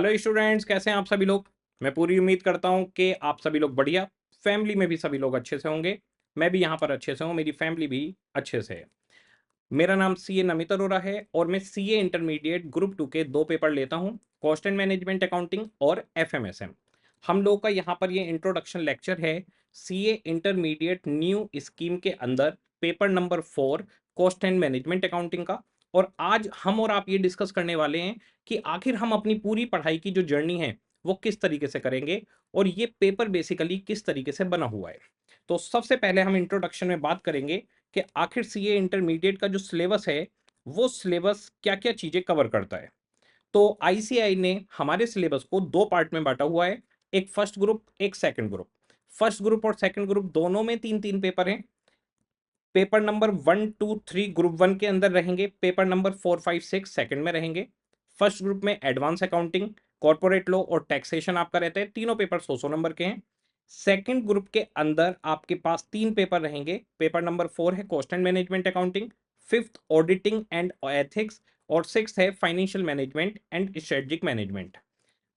Hello students, कैसे हैं आप सभी लोग। मैं पूरी उम्मीद करता हूं कि आप सभी लोग बढ़िया, फैमिली में भी सभी लोग अच्छे से होंगे। मैं भी यहां पर अच्छे से हूं, मेरी फैमिली भी अच्छे से है। मेरा नाम सीए नमित अरोरा है और मैं सीए इंटरमीडिएट ग्रुप 2 के 2 पेपर लेता हूं, कॉस्ट एंड मैनेजमेंट अकाउंटिंग और एफएमएसएम। हम लोग का यहाँ पर ये इंट्रोडक्शन लेक्चर है सीए इंटरमीडिएट न्यू स्कीम के अंदर, paper number 4 cost and management accounting का। और आज हम और आप ये डिस्कस करने वाले हैं कि आखिर हम अपनी पूरी पढ़ाई की जो जर्नी है वो किस तरीके से करेंगे और ये पेपर बेसिकली किस तरीके से बना हुआ है। तो सबसे पहले हम इंट्रोडक्शन में बात करेंगे कि आखिर सीए इंटरमीडिएट का जो सिलेबस है वो सिलेबस क्या क्या चीजें कवर करता है। तो आईसीएआई ने हमारे सिलेबस को दो पार्ट में बांटा हुआ है, एक फर्स्ट ग्रुप एक सेकंड ग्रुप। फर्स्ट ग्रुप और सेकंड ग्रुप दोनों में तीन तीन पेपर हैं। पेपर नंबर 1 2 3 ग्रुप 1 के अंदर रहेंगे, पेपर नंबर 4 5 6 सेकंड में रहेंगे। फर्स्ट ग्रुप में एडवांस अकाउंटिंग, कॉर्पोरेट लॉ और टैक्सेशन आपका रहता है, तीनों पेपर 100 नंबर के हैं। सेकंड ग्रुप के अंदर आपके पास तीन पेपर रहेंगे, पेपर नंबर 4 है cost and management accounting, fifth auditing and ethics और सिक्स है financial management and strategic management.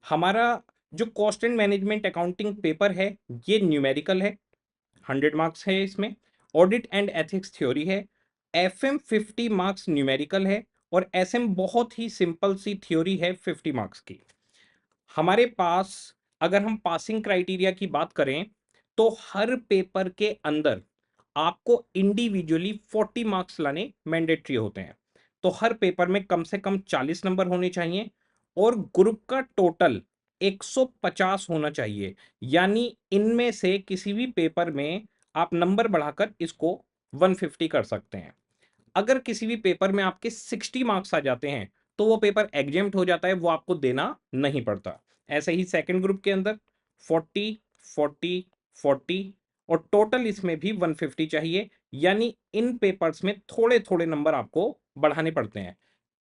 हमारा जो cost and management accounting paper है ये न्यूमेरिकल है, 100 मार्क्स है इसमें। ऑडिट एंड एथिक्स थ्योरी है। एफएम 50 मार्क्स न्यूमेरिकल है और एसएम बहुत ही सिंपल सी थ्योरी है 50 मार्क्स की। हमारे पास अगर हम पासिंग क्राइटेरिया की बात करें तो हर पेपर के अंदर आपको इंडिविजुअली 40 मार्क्स लाने मैंडेटरी होते हैं। तो हर पेपर में कम से कम 40 नंबर होने चाहिए और ग्रुप का टोटल 150 होना चाहिए। यानी इनमें से किसी भी पेपर में आप नंबर बढ़ाकर इसको 150 कर सकते हैं। अगर किसी भी पेपर में आपके 60 मार्क्स आ जाते हैं तो वो पेपर एग्जेम्प्ट हो जाता है, वो आपको देना नहीं पड़ता। ऐसे ही सेकंड ग्रुप के अंदर 40 40 40 और टोटल इसमें भी 150 चाहिए। यानी इन पेपर्स में थोड़े थोड़े नंबर आपको बढ़ाने पड़ते हैं।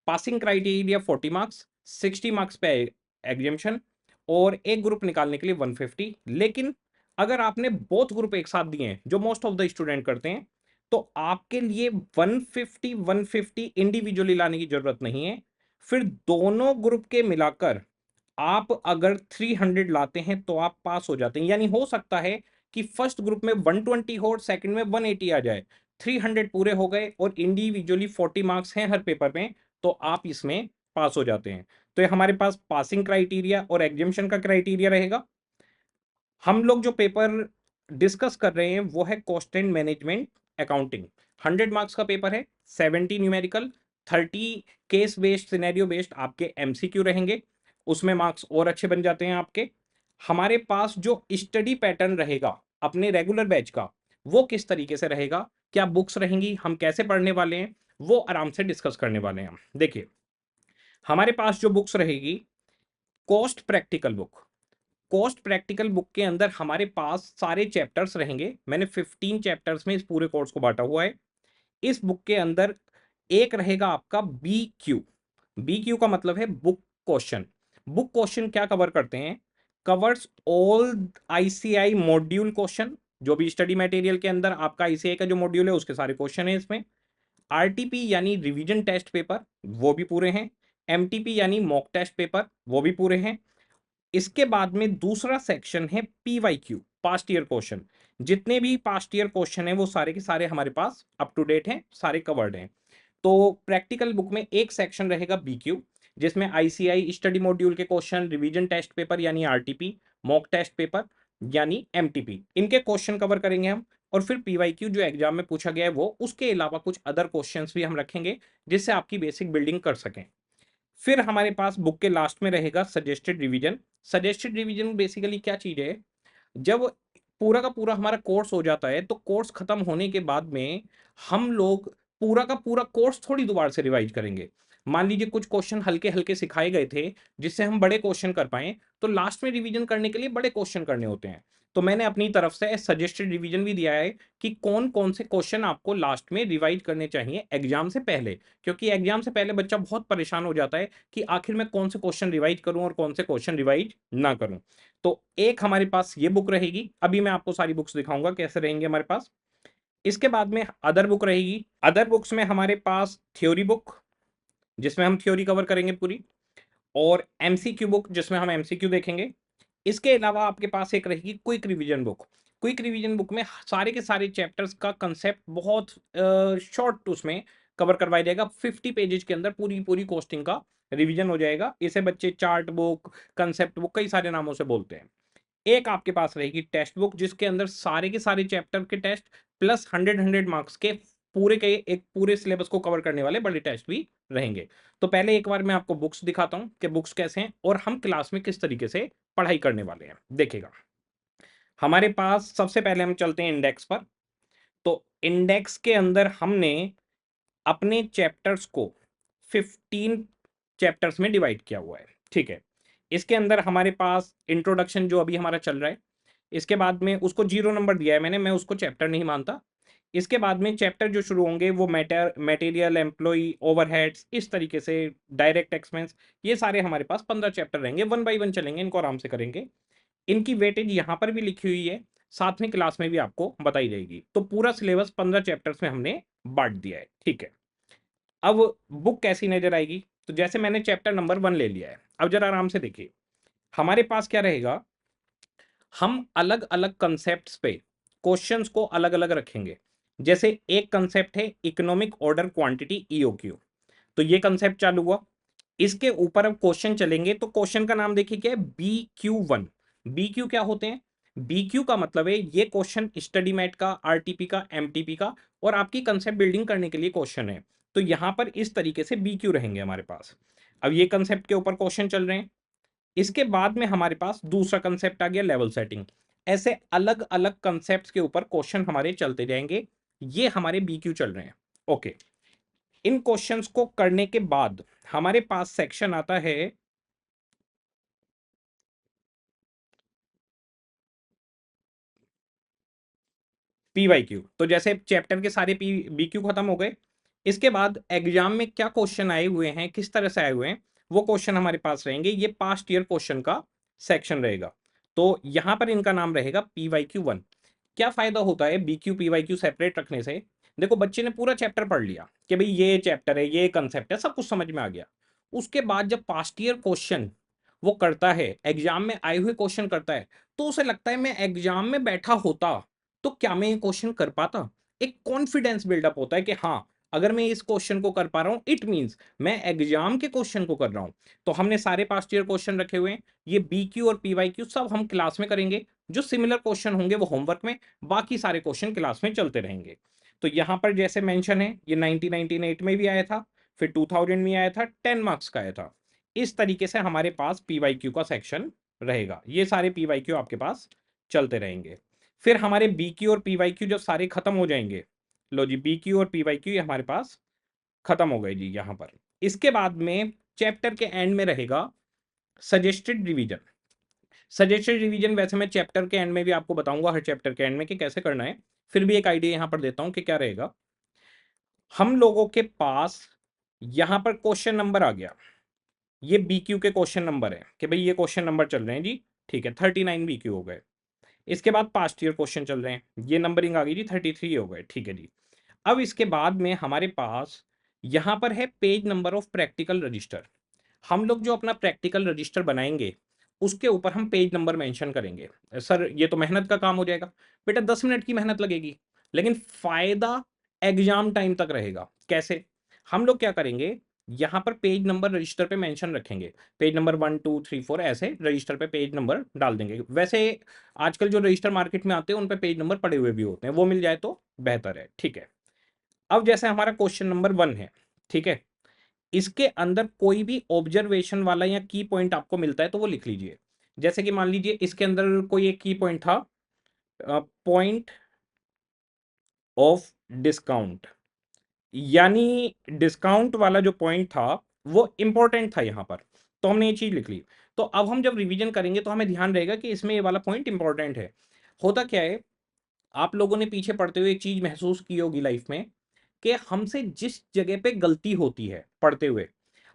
पासिंग क्राइटेरिया 40 मार्क्स, 60 मार्क्स पे एग्जेम्पशन और एक ग्रुप निकालने के लिए 150। लेकिन अगर आपने बोथ ग्रुप एक साथ दिए हैं जो मोस्ट ऑफ द स्टूडेंट करते हैं तो आपके लिए 150 150 इंडिविजुअली लाने की जरूरत नहीं है। फिर दोनों ग्रुप के मिलाकर आप अगर 300 लाते हैं तो आप पास हो जाते हैं। यानी हो सकता है कि फर्स्ट ग्रुप में 120 हो और सेकंड में 180 आ जाए, 300 पूरे हो गए और इंडिविजुअली 40 मार्क्स हैं हर पेपर में, तो आप इसमें पास हो जाते हैं। तो ये हमारे पास पासिंग क्राइटेरिया और एग्जामिशन का क्राइटेरिया रहेगा। हम लोग जो पेपर डिस्कस कर रहे हैं वो है cost and management accounting. 100 marks का पेपर है, 70 numerical, 30 case based scenario based आपके एमसीक्यू रहेंगे। उसमें मार्क्स और अच्छे बन जाते हैं आपके। हमारे पास जो स्टडी पैटर्न रहेगा अपने रेगुलर बैच का वो किस तरीके से रहेगा, क्या बुक्स रहेंगी, हम कैसे पढ़ने वाले हैं, वो आराम से डिस्कस करने वाले हैं हम। देखिए, हमारे पास जो बुक्स रहेगी, cost practical book. Cost practical book के अंदर हमारे पास सारे चैप्टर्स रहेंगे। मैंने 15 चैप्टर्स में इस पूरे कोर्स को बांटा हुआ है। इस बुक के अंदर एक रहेगा आपका बी क्यू। बी क्यू का मतलब है बुक क्वेश्चन। बुक क्वेश्चन क्या कवर करते हैं? Covers all ICI module question. जो भी स्टडी मटेरियल के अंदर आपका आईसीआई का जो मॉड्यूल है उसके सारे क्वेश्चन है इसमें। आरटीपी यानी रिवीजन टेस्ट पेपर, वो भी पूरे हैं। एमटीपी यानी मॉक टेस्ट पेपर, वो भी पूरे हैं। इसके बाद में दूसरा सेक्शन है PY Q, past year question. जितने भी पास्ट ईयर क्वेश्चन है वो सारे के सारे हमारे पास अप टू डेट हैं, सारे कवर्ड हैं। तो प्रैक्टिकल बुक में एक सेक्शन रहेगा बी क्यू, जिसमें आईसीआई स्टडी मॉड्यूल के क्वेश्चन, रिवीजन टेस्ट पेपर यानी आरटीपी, मॉक टेस्ट पेपर यानी एमटीपी, इनके क्वेश्चन कवर करेंगे हम। और फिर पीवाई क्यू जो एग्जाम में पूछा गया है वो, उसके अलावा कुछ अदर क्वेश्चंस भी हम रखेंगे जिससे आपकी बेसिक बिल्डिंग कर सकें। फिर हमारे पास बुक के लास्ट में रहेगा suggested revision. Suggested revision basically क्या चीज है? जब पूरा का पूरा हमारा कोर्स हो जाता है तो कोर्स खत्म होने के बाद में हम लोग पूरा का पूरा कोर्स थोड़ी दोबारा से रिवाइज करेंगे। मान लीजिए कुछ क्वेश्चन हल्के हल्के सिखाए गए थे जिससे हम बड़े क्वेश्चन कर पाए, तो लास्ट में रिवीजन करने के लिए बड़े क्वेश्चन करने होते हैं। तो मैंने अपनी तरफ से सजेस्टेड रिवीजन भी दिया है कि कौन कौन से क्वेश्चन आपको लास्ट में रिवाइज करने चाहिए एग्जाम से पहले। क्योंकि एग्जाम से पहले बच्चा बहुत परेशान हो जाता है कि आखिर में कौन से क्वेश्चन रिवाइज करूं और कौन से क्वेश्चन रिवाइज ना करूं। तो एक हमारे पास ये बुक रहेगी। अभी मैं आपको सारी बुक्स दिखाऊंगा कैसे रहेंगे हमारे पास। इसके बाद में अदर बुक रहेगी। अदर बुक्स में हमारे पास थ्योरी बुक, जिसमें हम थ्योरी कवर करेंगे पूरी। और एमसीक्यू बुक जिसमें हम एमसीक्यू देखेंगे। इसके अलावा आपके पास एक रहेगी quick revision book. Quick revision book में सारे के सारे चैप्टर्स का कंसेप्ट बहुत शॉर्ट उसमें कवर करवाया जाएगा। 50 पेजेज के अंदर पूरी पूरी कोस्टिंग का रिवीजन हो जाएगा। इसे बच्चे चार्ट बुक, कंसेप्ट बुक, कई सारे नामों से बोलते हैं। एक आपके पास रहेगी टेक्स्ट बुक जिसके अंदर सारे के सारे चैप्टर के टेस्ट प्लस 100 मार्क्स के पूरे के एक पूरे सिलेबस को कवर करने वाले बड़े टेस्ट भी रहेंगे। तो पहले एक बार मैं आपको बुक्स दिखाता हूं कि बुक्स कैसे हैं और हम क्लास में किस तरीके से पढ़ाई करने वाले हैं। देखिएगा, हमारे पास सबसे पहले हम चलते हैं इंडेक्स पर। तो इंडेक्स के अंदर हमने अपने चैप्टर्स को 15 चैप्टर्स में डिवाइड किया हुआ है। ठीक है, इसके अंदर हमारे पास इंट्रोडक्शन जो अभी हमारा चल रहा है, इसके बाद में उसको 0 नंबर दिया है मैंने, मैं उसको चैप्टर नहीं मानता। इसके बाद में चैप्टर जो शुरू होंगे वो मटेरियल, एम्प्लॉय, ओवरहेड्स, इस तरीके से डायरेक्ट एक्सपेंस, ये सारे हमारे पास 15 चैप्टर रहेंगे। वन बाय वन चलेंगे, इनको आराम से करेंगे। इनकी वेटेज यहाँ पर भी लिखी हुई है, साथ में क्लास में भी आपको बताई जाएगी। तो पूरा सिलेबस 15 चैप्टर्स में हमने बांट दिया है। ठीक है, अब बुक कैसी नजर आएगी? तो जैसे मैंने चैप्टर नंबर 1 ले लिया है, अब जरा आराम से देखिए हमारे पास क्या रहेगा। हम अलग अलग कंसेप्ट्स पे क्वेश्चंस को अलग अलग रखेंगे। जैसे एक कंसेप्ट है इकोनॉमिक ऑर्डर क्वांटिटी, ईओक्यू। तो ये कंसेप्ट चालू हुआ, इसके ऊपर अब क्वेश्चन चलेंगे। तो क्वेश्चन का नाम देखिए क्या है, BQ1। BQ क्या होते हैं? BQ का मतलब है ये क्वेश्चन स्टडी मैट का, आरटीपी का, एमटीपी का और आपकी कंसेप्ट बिल्डिंग करने के लिए क्वेश्चन है। तो यहां पर इस तरीके से BQ रहेंगे हमारे पास। अब ये कंसेप्ट के ऊपर क्वेश्चन चल रहे हैं। इसके बाद में हमारे पास दूसरा कंसेप्ट आ गया, लेवल सेटिंग। ऐसे अलग अलग कंसेप्ट के ऊपर क्वेश्चन हमारे चलते जाएंगे। ये हमारे BQ चल रहे हैं। ओके, इन क्वेश्चंस को करने के बाद हमारे पास सेक्शन आता है PYQ। तो जैसे चैप्टर के सारे BQ खत्म हो गए, इसके बाद एग्जाम में क्या क्वेश्चन आए हुए हैं, किस तरह से आए हुए हैं, वो क्वेश्चन हमारे पास रहेंगे। ये पास्ट ईयर क्वेश्चन का सेक्शन रहेगा। तो यहां पर इनका नाम रहेगा PYQ1। क्या फायदा होता है BQ PYQ सेपरेट रखने से? देखो, बच्चे ने पूरा चैप्टर पढ़ लिया कि भाई ये चैप्टर है, ये कंसेप्ट है, सब कुछ समझ में आ गया। उसके बाद जब पास्ट ईयर क्वेश्चन वो करता है, एग्जाम में आए हुए क्वेश्चन करता है, तो उसे लगता है मैं एग्जाम में बैठा होता तो क्या मैं ये क्वेश्चन कर पाता। एक कॉन्फिडेंस बिल्डअप होता है कि हाँ, अगर मैं इस क्वेश्चन को कर पा रहा हूं इट मींस मैं एग्जाम के क्वेश्चन को कर रहा हूं। तो हमने सारे पास्ट ईयर क्वेश्चन रखे हुए हैं। ये BQ और PYQ सब हम क्लास में करेंगे। जो सिमिलर क्वेश्चन होंगे वो होमवर्क में, बाकी सारे क्वेश्चन क्लास में चलते रहेंगे। तो यहां पर जैसे मेंशन है, ये 1998 में भी आया था, फिर 2000 में आया था, 10 मार्क्स का आया था। इस तरीके से हमारे पास PYQ का सेक्शन रहेगा। ये सारे PYQ आपके पास चलते रहेंगे। फिर हमारे BQ और PYQ जब सारे खत्म हो जाएंगे, लो जी, BQ और PYQ ये हमारे पास खत्म हो गए जी यहाँ पर। इसके बाद में चैप्टर के एंड में रहेगा सजेस्टेड रिवीजन। सजेस्टेड रिवीजन वैसे मैं चैप्टर के एंड में भी आपको बताऊंगा, हर चैप्टर के एंड में कि कैसे करना है। फिर भी एक आइडिया यहाँ पर देता हूँ कि क्या रहेगा। हम लोगों के पास यहाँ पर क्वेश्चन नंबर आ गया, ये BQ के क्वेश्चन नंबर है कि भाई ये क्वेश्चन नंबर चल रहे हैं जी। ठीक है, 39 BQ हो गए। इसके बाद पास्ट ईयर क्वेश्चन चल रहे हैं, ये नंबरिंग आ गई जी, 33 हो गए। ठीक है जी। अब इसके बाद में हमारे पास यहाँ पर है page number of practical register. हम लोग जो अपना प्रैक्टिकल रजिस्टर बनाएंगे उसके ऊपर हम पेज नंबर मेंशन करेंगे। सर ये तो मेहनत का काम हो जाएगा। बेटा 10 मिनट की मेहनत लगेगी, लेकिन फायदा एग्जाम टाइम तक रहेगा। कैसे? हम लोग क्या करेंगे, यहाँ पर पेज नंबर रजिस्टर पे मेंशन रखेंगे। पेज नंबर 1 2 3 4 ऐसे रजिस्टर पे पेज नंबर डाल देंगे। वैसे आजकल जो रजिस्टर मार्केट में आते हैं उन पे पेज नंबर पड़े हुए भी होते हैं, वो मिल जाए तो बेहतर है। ठीक है, अब जैसे हमारा क्वेश्चन नंबर 1 है, ठीक है, इसके अंदर कोई भी ऑब्जर्वेशन वाला या की पॉइंट आपको मिलता है तो वो लिख लीजिए। जैसे कि मान लीजिए इसके अंदर कोई एक की पॉइंट था, पॉइंट ऑफ डिस्काउंट, यानी डिस्काउंट वाला जो पॉइंट था वो इंपॉर्टेंट था यहाँ पर। तो हमने ये चीज लिख ली। तो अब हम जब रिवीजन करेंगे तो हमें ध्यान रहेगा कि इसमें ये वाला पॉइंट इंपॉर्टेंट है। होता क्या है, आप लोगों ने पीछे पढ़ते हुए एक चीज महसूस की होगी लाइफ में कि हमसे जिस जगह पे गलती होती है पढ़ते हुए,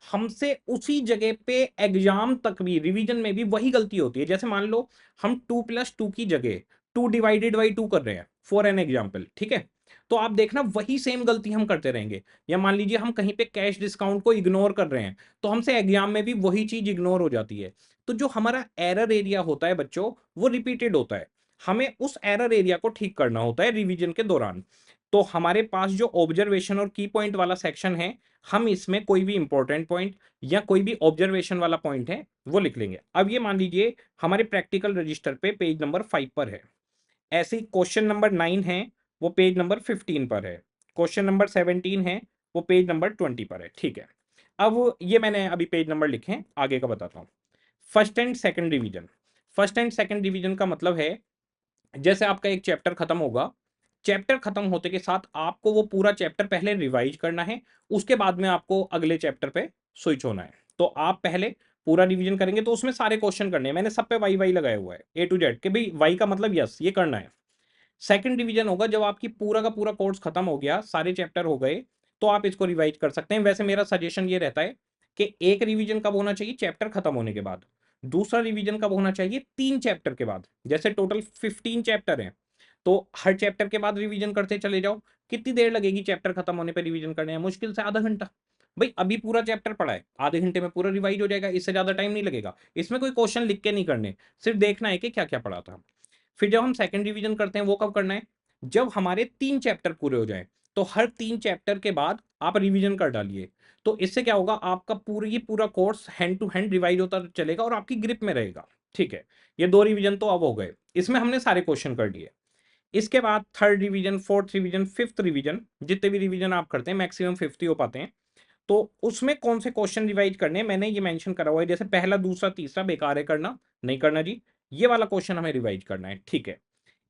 हमसे उसी जगह पे एग्जाम तक भी रिवीजन में भी वही गलती होती है। जैसे मान लो हम 2+2 की जगह 2 डिवाइडेड बाई 2 कर रहे हैं फॉर एन एग्जाम्पल, ठीक है। तो आप देखना वही सेम गलती हम करते रहेंगे। या मान लीजिए हम कहीं पे कैश डिस्काउंट को इग्नोर कर रहे हैं, तो हमसे एग्जाम में भी वही चीज इग्नोर हो जाती है। तो जो हमारा एरर एरिया होता है बच्चों, वो रिपीटेड होता है। हमें उस एरर एरिया को ठीक करना होता है रिवीजन के दौरान। तो हमारे पास जो ऑब्जर्वेशन और की पॉइंट वाला सेक्शन है, हम इसमें कोई भी इंपॉर्टेंट पॉइंट या कोई भी ऑब्जर्वेशन वाला पॉइंट है वो लिख लेंगे। अब ये मान लीजिए हमारे प्रैक्टिकल रजिस्टर पे पेज नंबर 5 पर है। ऐसे ही क्वेश्चन नंबर 9 है, वो पेज नंबर 15 पर है। क्वेश्चन नंबर 17 है, वो पेज नंबर 20 पर है। ठीक है। अब ये मैंने अभी पेज नंबर लिखे हैं, आगे का बताता हूँ। First and second revision. First and second revision का मतलब है, जैसे आपका एक चैप्टर खत्म होगा, चैप्टर खत्म होते के साथ आपको वो पूरा चैप्टर पहले रिवाइज करना है, उसके बाद में आपको अगले चैप्टर पे स्विच होना है। तो आप पहले पूरा रिवीजन करेंगे, तो उसमें सारे क्वेश्चन करने हैं। मैंने सब पे वाई वाई लगाया हुआ है, ए टू जेड, कि भाई वाई का मतलब यस, ये करना है। सेकंड डिवीजन होगा जब आपकी पूरा का पूरा कोर्स खत्म हो गया, सारे चैप्टर हो गए, तो आप इसको रिवाइज कर सकते हैं। वैसे मेरा सजेशन ये रहता है कि एक रिवीजन कब होना चाहिए, चैप्टर खत्म होने के बाद। दूसरा रिवीजन कब होना चाहिए, 3 चैप्टर के बाद। जैसे टोटल 15 चैप्टर हैं, तो हर चैप्टर के बाद रिवीजन करते चले जाओ। कितनी देर लगेगी चैप्टर खत्म होने पर रिवीजन करने में? मुश्किल से आधा घंटा। भाई अभी पूरा चैप्टर पढ़ा है, आधे घंटे में पूरा रिवाइज हो जाएगा, इससे ज्यादा टाइम नहीं लगेगा। इसमें कोई क्वेश्चन लिख के नहीं करने, सिर्फ देखना है कि क्या क्या पढ़ा था। फिर जब हम सेकंड रिवीजन करते हैं, वो कब करना है, जब हमारे 3 चैप्टर पूरे हो जाएं। तो हर 3 चैप्टर के बाद आप रिवीजन कर डालिए। तो इससे क्या होगा, आपका पूरा course hand to hand revise होता चलेगा और आपकी ग्रिप में रहेगा। ठीक है। ये 2 रिवीजन तो अब हो गए, इसमें हमने सारे क्वेश्चन कर लिए। इसके बाद third revision, fourth revision, fifth revision, जितने भी रिवीजन आप करते हैं मैक्सिमम 50 हो पाते हैं। तो उसमें कौन से क्वेश्चन रिवाइज करने हैं, मैंने ये मेंशन करा हुआ है। जैसे पहला, दूसरा, तीसरा बेकार है करना, नहीं करना जी। ये वाला क्वेश्चन हमें रिवाइज करना है। ठीक है।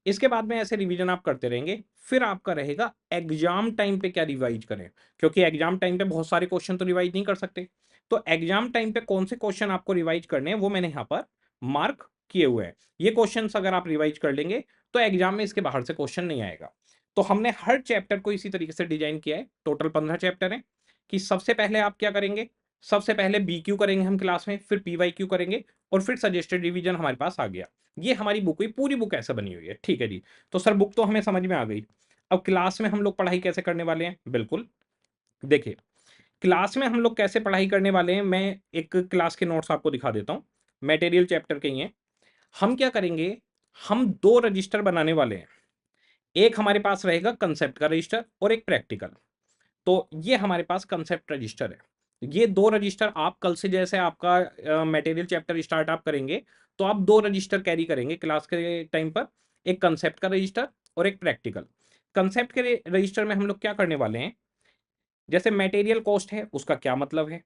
इसके बाद में ऐसे रिवीजन आप करते रहेंगे। फिर आपका रहेगा एग्जाम टाइम पे क्या रिवाइज करें, क्योंकि एग्जाम टाइम पे बहुत सारे क्वेश्चन तो रिवाइज नहीं कर सकते। तो एग्जाम टाइम पे कौन से क्वेश्चन आपको रिवाइज करने हैं, वो मैंने यहाँ पर मार्क किए हुए हैं। ये क्वेश्चंस अगर आप रिवाइज कर लेंगे, तो एग्जाम में इसके बाहर से क्वेश्चन नहीं आएगा। तो हमने हर चैप्टर को इसी तरीके से डिजाइन किया है। टोटल 15 चैप्टर हैं। कि सबसे पहले आप क्या करेंगे, सबसे पहले बी क्यू करेंगे हम क्लास में, फिर पी वाई क्यू करेंगे, और फिर सजेस्टेड रिवीजन हमारे पास आ गया। ये हमारी बुक हुई, पूरी बुक ऐसा बनी हुई है। ठीक है जी। तो सर बुक तो हमें समझ में आ गई। अब क्लास में हम लोग पढ़ाई कैसे करने वाले हैं, बिल्कुल देखिए, क्लास में हम लोग कैसे पढ़ाई करने वाले हैं, मैं एक क्लास के नोट्स आपको दिखा देता हूँ। मटेरियल चैप्टर के ही हैं। हम क्या करेंगे, हम 2 रजिस्टर बनाने वाले हैं। एक हमारे पास रहेगा कंसेप्ट का रजिस्टर और एक प्रैक्टिकल। तो ये हमारे पास कंसेप्ट रजिस्टर है। ये 2 रजिस्टर आप कल से, जैसे आपका मटेरियल चैप्टर स्टार्ट आप करेंगे, तो आप 2 रजिस्टर कैरी करेंगे क्लास के टाइम पर। एक कंसेप्ट का रजिस्टर और एक प्रैक्टिकल। कंसेप्ट के रजिस्टर में हम लोग क्या करने वाले हैं, जैसे मटेरियल कॉस्ट है, उसका क्या मतलब है,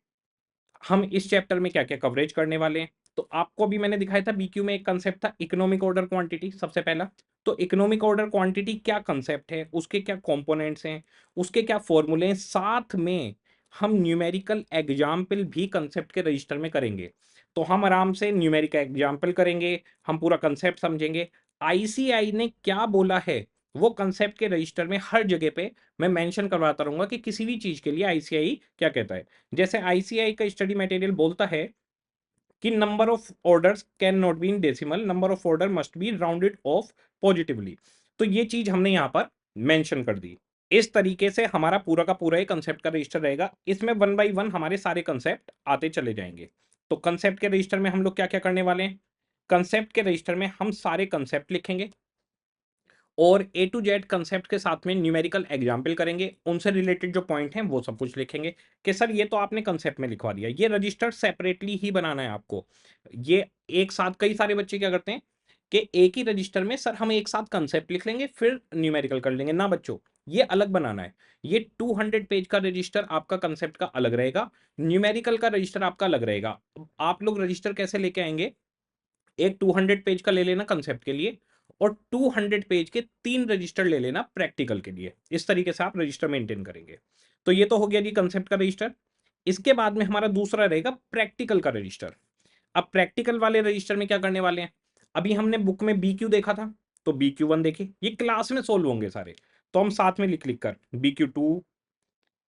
हम इस चैप्टर में क्या क्या कवरेज करने वाले हैं। तो आपको भी मैंने दिखाया था, बीक्यू में एक कंसेप्ट था इकोनॉमिक ऑर्डर क्वांटिटी, सबसे पहला। तो इकोनॉमिक ऑर्डर क्वांटिटी क्या कंसेप्ट है, उसके क्या कंपोनेंट्स हैं, उसके क्या फॉर्मूले हैं, साथ में हम न्यूमेरिकल एग्जाम्पल भी कंसेप्ट के रजिस्टर में करेंगे। तो हम आराम से न्यूमेरिकल एग्जाम्पल करेंगे, हम पूरा कंसेप्ट समझेंगे। आईसीआई ने क्या बोला है, वो कंसेप्ट के रजिस्टर में हर जगह पे मैं मेंशन करवाता रहूंगा कि किसी भी चीज के लिए आईसीआई क्या कहता है। जैसे आईसीआई का स्टडी मटेरियल बोलता है कि number of orders can not be in decimal, number of order must be rounded off positively. तो ये चीज हमने यहाँ पर मेंशन कर दी। इस तरीके से हमारा पूरा का पूरा एक कंसेप्ट का रजिस्टर रहेगा। इसमें वन बाई वन हमारे सारे कंसेप्ट आते चले जाएंगे। तो कंसेप्ट के रजिस्टर में हम लोग क्या क्या करने वाले हैं, कंसेप्ट के रजिस्टर में हम सारे कंसेप्ट लिखेंगे, और ए टू जेड कंसेप्ट के साथ में न्यूमेरिकल एग्जाम्पल करेंगे, उनसे रिलेटेड जो पॉइंट हैं वो सब कुछ लिखेंगे। कि सर ये तो आपने कंसेप्ट में लिखवा दिया, ये रजिस्टर सेपरेटली ही बनाना है आपको। ये एक साथ, कई सारे बच्चे क्या करते हैं कि एक ही रजिस्टर में सर हम एक साथ कंसेप्ट लिख लेंगे फिर न्यूमेरिकल कर लेंगे। ना बच्चों, ये अलग बनाना है। ये 200 पेज का रजिस्टर आपका कंसेप्ट का अलग रहेगा, न्यूमेरिकल का रजिस्टर आपका अलग रहेगा। आप लोग रजिस्टर कैसे लेके आएंगे, एक 200 पेज का ले लेना कंसेप्ट के लिए, और 200 पेज के 3 रजिस्टर ले लेना प्रैक्टिकल के लिए। इस तरीके से आप रजिस्टर मेंटेन करेंगे। तो ये तो हो गया जी कंसेप्ट का रजिस्टर। इसके बाद में हमारा दूसरा रहेगा प्रैक्टिकल का रजिस्टर। अब प्रैक्टिकल वाले रजिस्टर में क्या करने वाले हैं, अभी हमने बुक में बी क्यू देखा था, तो बी क्यू वन देखिए, ये क्लास में सोल्व होंगे सारे। तो हम साथ में लिख लिख कर B Q two,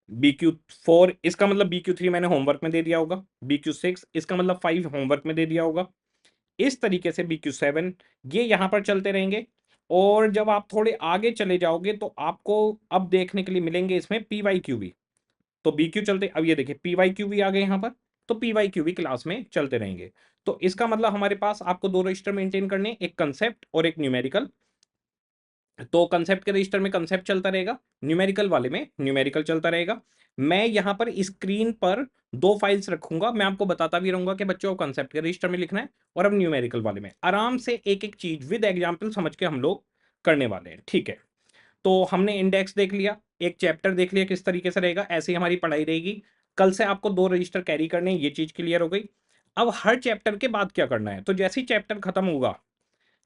B Q four, इसका मतलब बी क्यू थ्री मैंने होमवर्क में दे दिया होगा, बी क्यू सिक्स इसका मतलब 5 होमवर्क में दे दिया होगा। इस तरीके से BQ7 ये यहां पर चलते रहेंगे। और जब आप थोड़े आगे चले जाओगे तो आपको अब देखने के लिए मिलेंगे इसमें पीवाईक्यू भी। तो बीक्यू चलते, अब ये देखिए पीवाईक्यू भी आ गए यहाँ पर, तो पीवाईक्यू भी क्लास में चलते रहेंगे। तो इसका मतलब हमारे पास आपको दो रजिस्टर मेंटेन करने, एक कंसेप्ट और एक न्यूमेरिकल। तो कंसेप्ट के रजिस्टर में कंसेप्ट चलता रहेगा, न्यूमेरिकल वाले में न्यूमेरिकल चलता रहेगा। मैं यहाँ पर स्क्रीन पर दो फाइल्स रखूंगा, मैं आपको बताता भी रहूंगा कि बच्चों को कंसेप्ट के रजिस्टर में लिखना है और अब न्यूमेरिकल वाले में। आराम से एक एक चीज विद एग्जाम्पल समझ के हम लोग करने वाले हैं, ठीक है। तो हमने इंडेक्स देख लिया, एक चैप्टर देख लिया किस तरीके से रहेगा, ऐसे ही हमारी पढ़ाई रहेगी। कल से आपको दो रजिस्टर कैरी करने हैं, ये चीज क्लियर हो गई। अब हर चैप्टर के बाद क्या करना है, तो जैसे ही चैप्टर खत्म होगा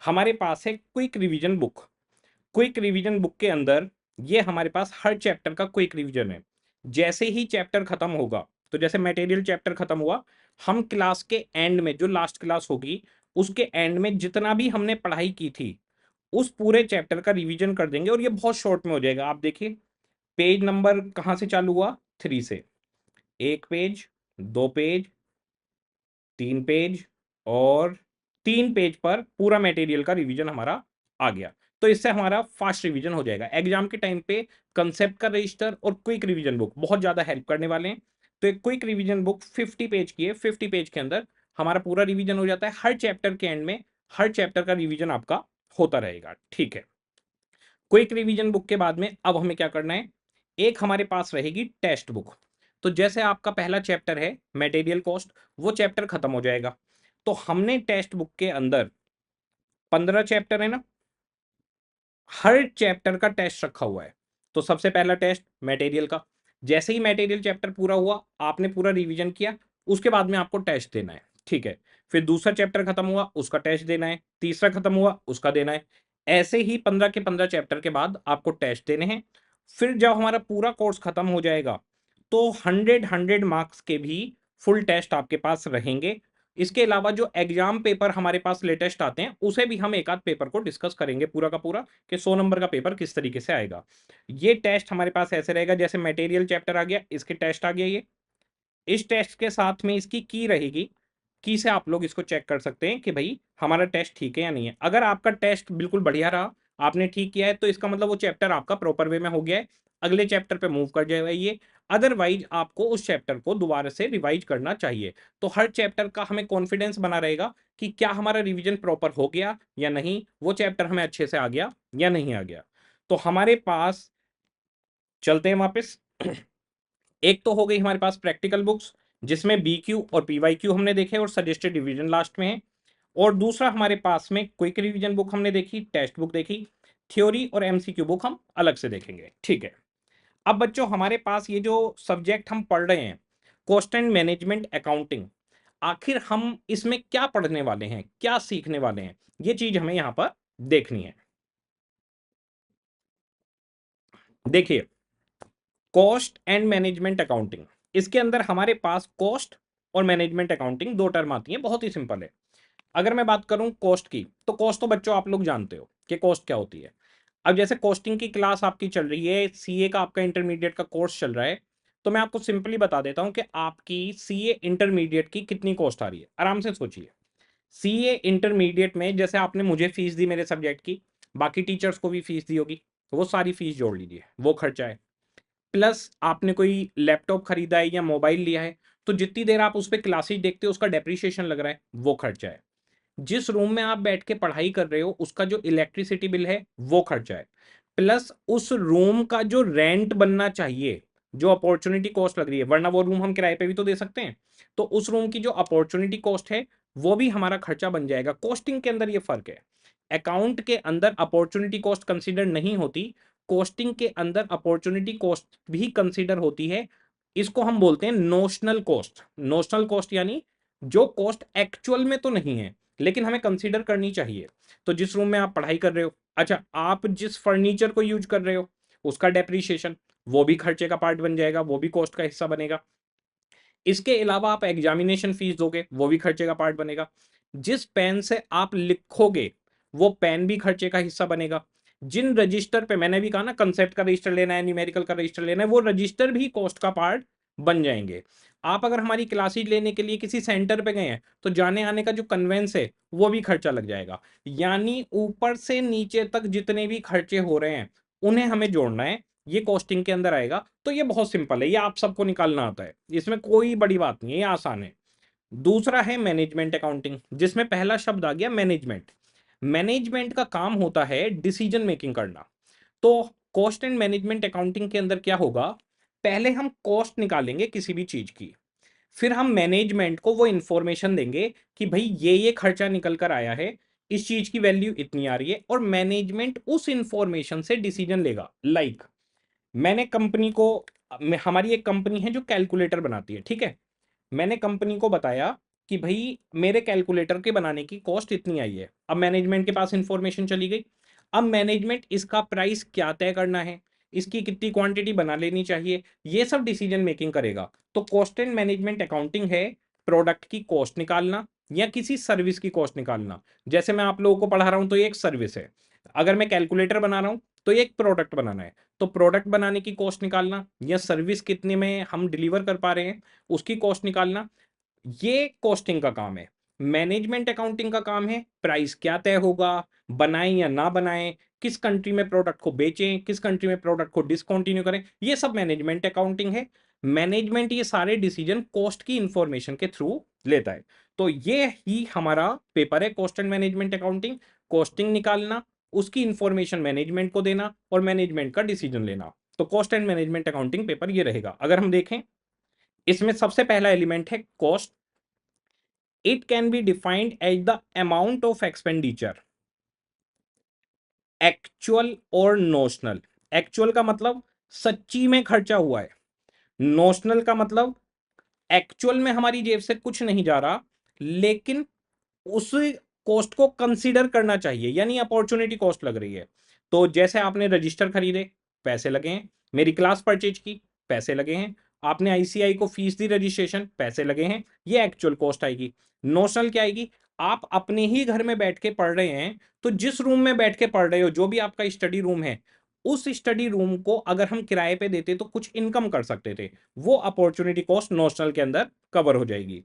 हमारे पास है quick revision book. Quick revision book के अंदर ये हमारे पास हर चैप्टर का क्विक रिवीजन है। जैसे ही चैप्टर खत्म होगा, तो जैसे मटेरियल चैप्टर खत्म हुआ, हम क्लास के एंड में, जो लास्ट क्लास होगी उसके एंड में जितना भी हमने पढ़ाई की थी उस पूरे चैप्टर का रिवीजन कर देंगे और ये बहुत शॉर्ट में हो जाएगा। आप देखिए पेज नंबर कहां से चालू हुआ, 3 से। एक पेज, दो पेज, 3 पेज और 3 पेज पर पूरा मटेरियल का रिवीजन हमारा आ गया। तो इससे हमारा फास्ट रिवीजन हो जाएगा एग्जाम के टाइम पे। कंसेप्ट का रजिस्टर और क्विक रिवीजन बुक बहुत ज्यादा हेल्प करने वाले हैं। तो एक क्विक रिवीजन बुक 50 पेज की है, 50 पेज के अंदर हमारा पूरा रिवीजन हो जाता है। हर चैप्टर के एंड में हर चैप्टर का रिवीजन आपका होता रहेगा, ठीक है। क्विक रिवीजन बुक के बाद में अब हमें क्या करना है, एक हमारे पास रहेगी टेक्स्ट बुक। तो जैसे आपका पहला चैप्टर है मटेरियल कॉस्ट, वो चैप्टर खत्म हो जाएगा। तो हमने टेक्स्ट बुक के अंदर 15 चैप्टर है ना, हर चैप्टर का टेस्ट रखा हुआ है। तो सबसे पहला टेस्ट मटेरियल का, जैसे ही मटेरियल चैप्टर पूरा हुआ आपने पूरा रिवीजन किया, उसके बाद में आपको टेस्ट देना है, ठीक है। फिर दूसरा चैप्टर खत्म हुआ उसका टेस्ट देना है, तीसरा खत्म हुआ उसका देना है। ऐसे ही 15 के 15 चैप्टर के बाद आपको टेस्ट देने हैं। फिर जब हमारा पूरा कोर्स खत्म हो जाएगा तो 100 मार्क्स के भी फुल टेस्ट आपके पास रहेंगे। इसके अलावा जो एग्जाम पेपर हमारे पास लेटेस्ट आते हैं उसे भी हम एक आध पेपर को डिस्कस करेंगे पूरा का पूरा, कि 100 नंबर का पेपर किस तरीके से आएगा। ये टेस्ट हमारे पास ऐसे रहेगा, जैसे मटेरियल चैप्टर आ गया, इसके टेस्ट आ गया ये। इस टेस्ट के साथ में इसकी की रहेगी, की से आप लोग इसको चेक कर सकते हैं कि भाई हमारा टेस्ट ठीक है या नहीं है। अगर आपका टेस्ट बिल्कुल बढ़िया रहा, आपने ठीक किया है, तो इसका मतलब वो चैप्टर आपका प्रॉपर वे में हो गया है, अगले चैप्टर पे मूव कर जाइए। अदरवाइज आपको उस चैप्टर को दोबारा से रिवाइज करना चाहिए। तो हर चैप्टर का हमें कॉन्फिडेंस बना रहेगा कि क्या हमारा रिवीजन प्रॉपर हो गया या नहीं, वो चैप्टर हमें अच्छे से आ गया या नहीं आ गया। तो हमारे पास चलते हैं वापस। एक तो हो गई हमारे पास प्रैक्टिकल बुक्स, जिसमें बीक्यू और पीवाईक्यू हमने देखे और सजेस्टेड रिवीजन लास्ट में है। और दूसरा हमारे पास में क्विक रिवीजन बुक हमने देखी, टेक्स्ट बुक देखी, थ्योरी और एमसीक्यू बुक हम अलग से देखेंगे, ठीक है। अब बच्चों हमारे पास ये जो सब्जेक्ट हम पढ़ रहे हैं, कॉस्ट एंड मैनेजमेंट अकाउंटिंग, आखिर हम इसमें क्या पढ़ने वाले हैं, क्या सीखने वाले हैं, ये चीज हमें यहां पर देखनी है। देखिए कॉस्ट एंड मैनेजमेंट अकाउंटिंग, इसके अंदर हमारे पास कॉस्ट और मैनेजमेंट अकाउंटिंग दो टर्म आती हैं, बहुत ही सिंपल है। अगर मैं बात करूं कॉस्ट की, तो कॉस्ट तो बच्चों आप लोग जानते हो कि कॉस्ट क्या होती है। अब जैसे कॉस्टिंग की क्लास आपकी चल रही है, सीए का आपका इंटरमीडिएट का कोर्स चल रहा है, तो मैं आपको सिंपली बता देता हूं कि आपकी सीए इंटरमीडिएट की कितनी कॉस्ट आ रही है। आराम से सोचिए, सीए इंटरमीडिएट में जैसे आपने मुझे फीस दी मेरे सब्जेक्ट की, बाकी टीचर्स को भी फीस दी होगी, तो वो सारी फीस जोड़ लीजिए, वो खर्चा है। प्लस आपने कोई लैपटॉप खरीदा है या मोबाइल लिया है, तो जितनी देर आप उस पर क्लासेस देखते हो उसका डेप्रीशिएशन लग रहा है, वो खर्चा है। जिस रूम में आप बैठ के पढ़ाई कर रहे हो उसका जो इलेक्ट्रिसिटी बिल है वो खर्चा है। प्लस उस रूम का जो रेंट बनना चाहिए, जो अपॉर्चुनिटी कॉस्ट लग रही है, वरना वो रूम हम किराए पे भी तो दे सकते हैं, तो उस रूम की जो अपॉर्चुनिटी कॉस्ट है वो भी हमारा खर्चा बन जाएगा। कॉस्टिंग के अंदर ये फर्क है, अकाउंट के अंदर अपॉर्चुनिटी कॉस्ट कंसीडर नहीं होती, कॉस्टिंग के अंदर अपॉर्चुनिटी कॉस्ट भी कंसीडर होती है। इसको हम बोलते हैं नोशनल कॉस्ट। नोशनल कॉस्ट यानी जो कॉस्ट एक्चुअल में तो नहीं है लेकिन हमें कंसीडर करनी चाहिए। तो जिस रूम में आप पढ़ाई कर रहे हो, अच्छा आप जिस फर्नीचर को यूज कर रहे हो उसका डेप्रीशिएशन, वो भी खर्चे का पार्ट बन जाएगा, वो भी कॉस्ट का हिस्सा बनेगा। इसके अलावा आप एग्जामिनेशन फीस दोगे, वो भी खर्चे का पार्ट बनेगा। जिस पेन से आप लिखोगे वो पेन भी खर्चे का हिस्सा बनेगा। जिन रजिस्टर पे, मैंने भी कहा ना कंसेप्ट का रजिस्टर लेना है, न्यूमेरिकल का रजिस्टर लेना है, वो रजिस्टर भी कॉस्ट का पार्ट बन जाएंगे। आप अगर हमारी क्लासेज लेने के लिए किसी सेंटर पे गए हैं तो जाने आने का जो कन्वेंस है वो भी खर्चा लग जाएगा। यानी ऊपर से नीचे तक जितने भी खर्चे हो रहे हैं उन्हें हमें जोड़ना है, ये कॉस्टिंग के अंदर आएगा। तो ये बहुत सिंपल है, ये आप सबको निकालना आता है, इसमें कोई बड़ी बात नहीं है, ये आसान है। दूसरा है मैनेजमेंट अकाउंटिंग, जिसमें पहला शब्द आ गया मैनेजमेंट। मैनेजमेंट का काम होता है डिसीजन मेकिंग करना। तो कॉस्ट एंड मैनेजमेंट अकाउंटिंग के अंदर क्या होगा, पहले हम कॉस्ट निकालेंगे किसी भी चीज की, फिर हम मैनेजमेंट को वो इंफॉर्मेशन देंगे कि भाई ये खर्चा निकल कर आया है, इस चीज की वैल्यू इतनी आ रही है, और मैनेजमेंट उस इंफॉर्मेशन से डिसीजन लेगा। लाइक मैंने कंपनी को, हमारी एक कंपनी है जो कैलकुलेटर बनाती है, ठीक है, मैंने कंपनी को बताया कि भाई मेरे कैलकुलेटर के बनाने की कॉस्ट इतनी आई है। अब मैनेजमेंट के पास इंफॉर्मेशन चली गई। अब मैनेजमेंट इसका प्राइस क्या तय करना है, इसकी कितनी क्वांटिटी बना लेनी चाहिए, ये सब डिसीजन मेकिंग करेगा। तो कॉस्ट एंड मैनेजमेंट अकाउंटिंग है प्रोडक्ट की कॉस्ट निकालना या किसी सर्विस की कॉस्ट निकालना। जैसे मैं आप लोगों को पढ़ा रहा हूं तो ये एक सर्विस है, अगर मैं कैलकुलेटर बना रहा हूं तो ये एक प्रोडक्ट बनाना है। तो प्रोडक्ट बनाने की कॉस्ट निकालना या सर्विस कितने में हम डिलीवर कर पा रहे हैं उसकी कॉस्ट निकालना, ये कॉस्टिंग का काम है। मैनेजमेंट अकाउंटिंग का काम है प्राइस क्या तय होगा, बनाएं या ना बनाएं, किस कंट्री में प्रोडक्ट को बेचें, किस कंट्री में प्रोडक्ट को डिसकंटिन्यू करें, ये सब मैनेजमेंट अकाउंटिंग है। मैनेजमेंट ये सारे डिसीजन कॉस्ट की इंफॉर्मेशन के थ्रू लेता है। तो ये ही हमारा पेपर है, cost and management accounting. Costing निकालना, उसकी इंफॉर्मेशन मैनेजमेंट को देना और मैनेजमेंट का डिसीजन लेना। तो cost and management accounting paper ये रहेगा। अगर हम देखें, इसमें सबसे पहला एलिमेंट है cost. It can be defined as the amount of expenditure, actual और नोशनल। एक्चुअल का मतलब सच्ची में खर्चा हुआ है, नोशनल का मतलब एक्चुअल में हमारी जेब से कुछ नहीं जा रहा, लेकिन उस कॉस्ट को कंसीडर करना चाहिए, यानी अपॉर्चुनिटी कॉस्ट लग रही है। तो जैसे आपने रजिस्टर खरीदे, पैसे लगे हैं, मेरी क्लास परचेज की, पैसे लगे हैं, आपने आईसीआई को फीस दी रजिस्ट्रेशन, पैसे लगे हैं, ये एक्चुअल कॉस्ट आएगी। नोशनल क्या आएगी, आप अपने ही घर में बैठ के पढ़ रहे हैं, तो जिस रूम में बैठ के पढ़ रहे हो, जो भी आपका स्टडी रूम है, उस स्टडी रूम को अगर हम किराए पे देते तो कुछ इनकम कर सकते थे, वो अपॉर्चुनिटी कॉस्ट नोशनल के अंदर कवर हो जाएगी।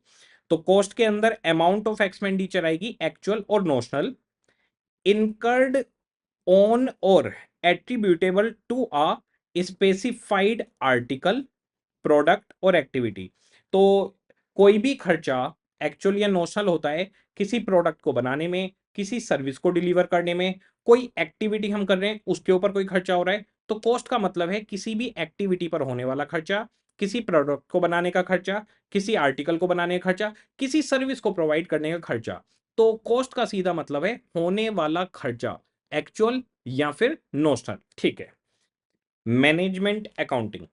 तो कॉस्ट के अंदर अमाउंट ऑफ एक्सपेंडिचर आएगी एक्चुअल और नोशनल, इनकर्ड ऑन और attributable to a specified article, product और एक्टिविटी। तो कोई भी खर्चा एक्चुअल या नोशनल होता है किसी प्रोडक्ट को बनाने में, किसी सर्विस को डिलीवर करने में, कोई एक्टिविटी हम कर रहे हैं उसके ऊपर कोई खर्चा हो रहा है। तो कॉस्ट का मतलब है किसी भी एक्टिविटी पर होने वाला खर्चा, किसी प्रोडक्ट को बनाने का खर्चा, किसी आर्टिकल को बनाने का खर्चा, किसी सर्विस को प्रोवाइड करने का खर्चा। तो कॉस्ट का सीधा मतलब है होने वाला खर्चा, एक्चुअल या फिर नोशनल, ठीक है। मैनेजमेंट अकाउंटिंग,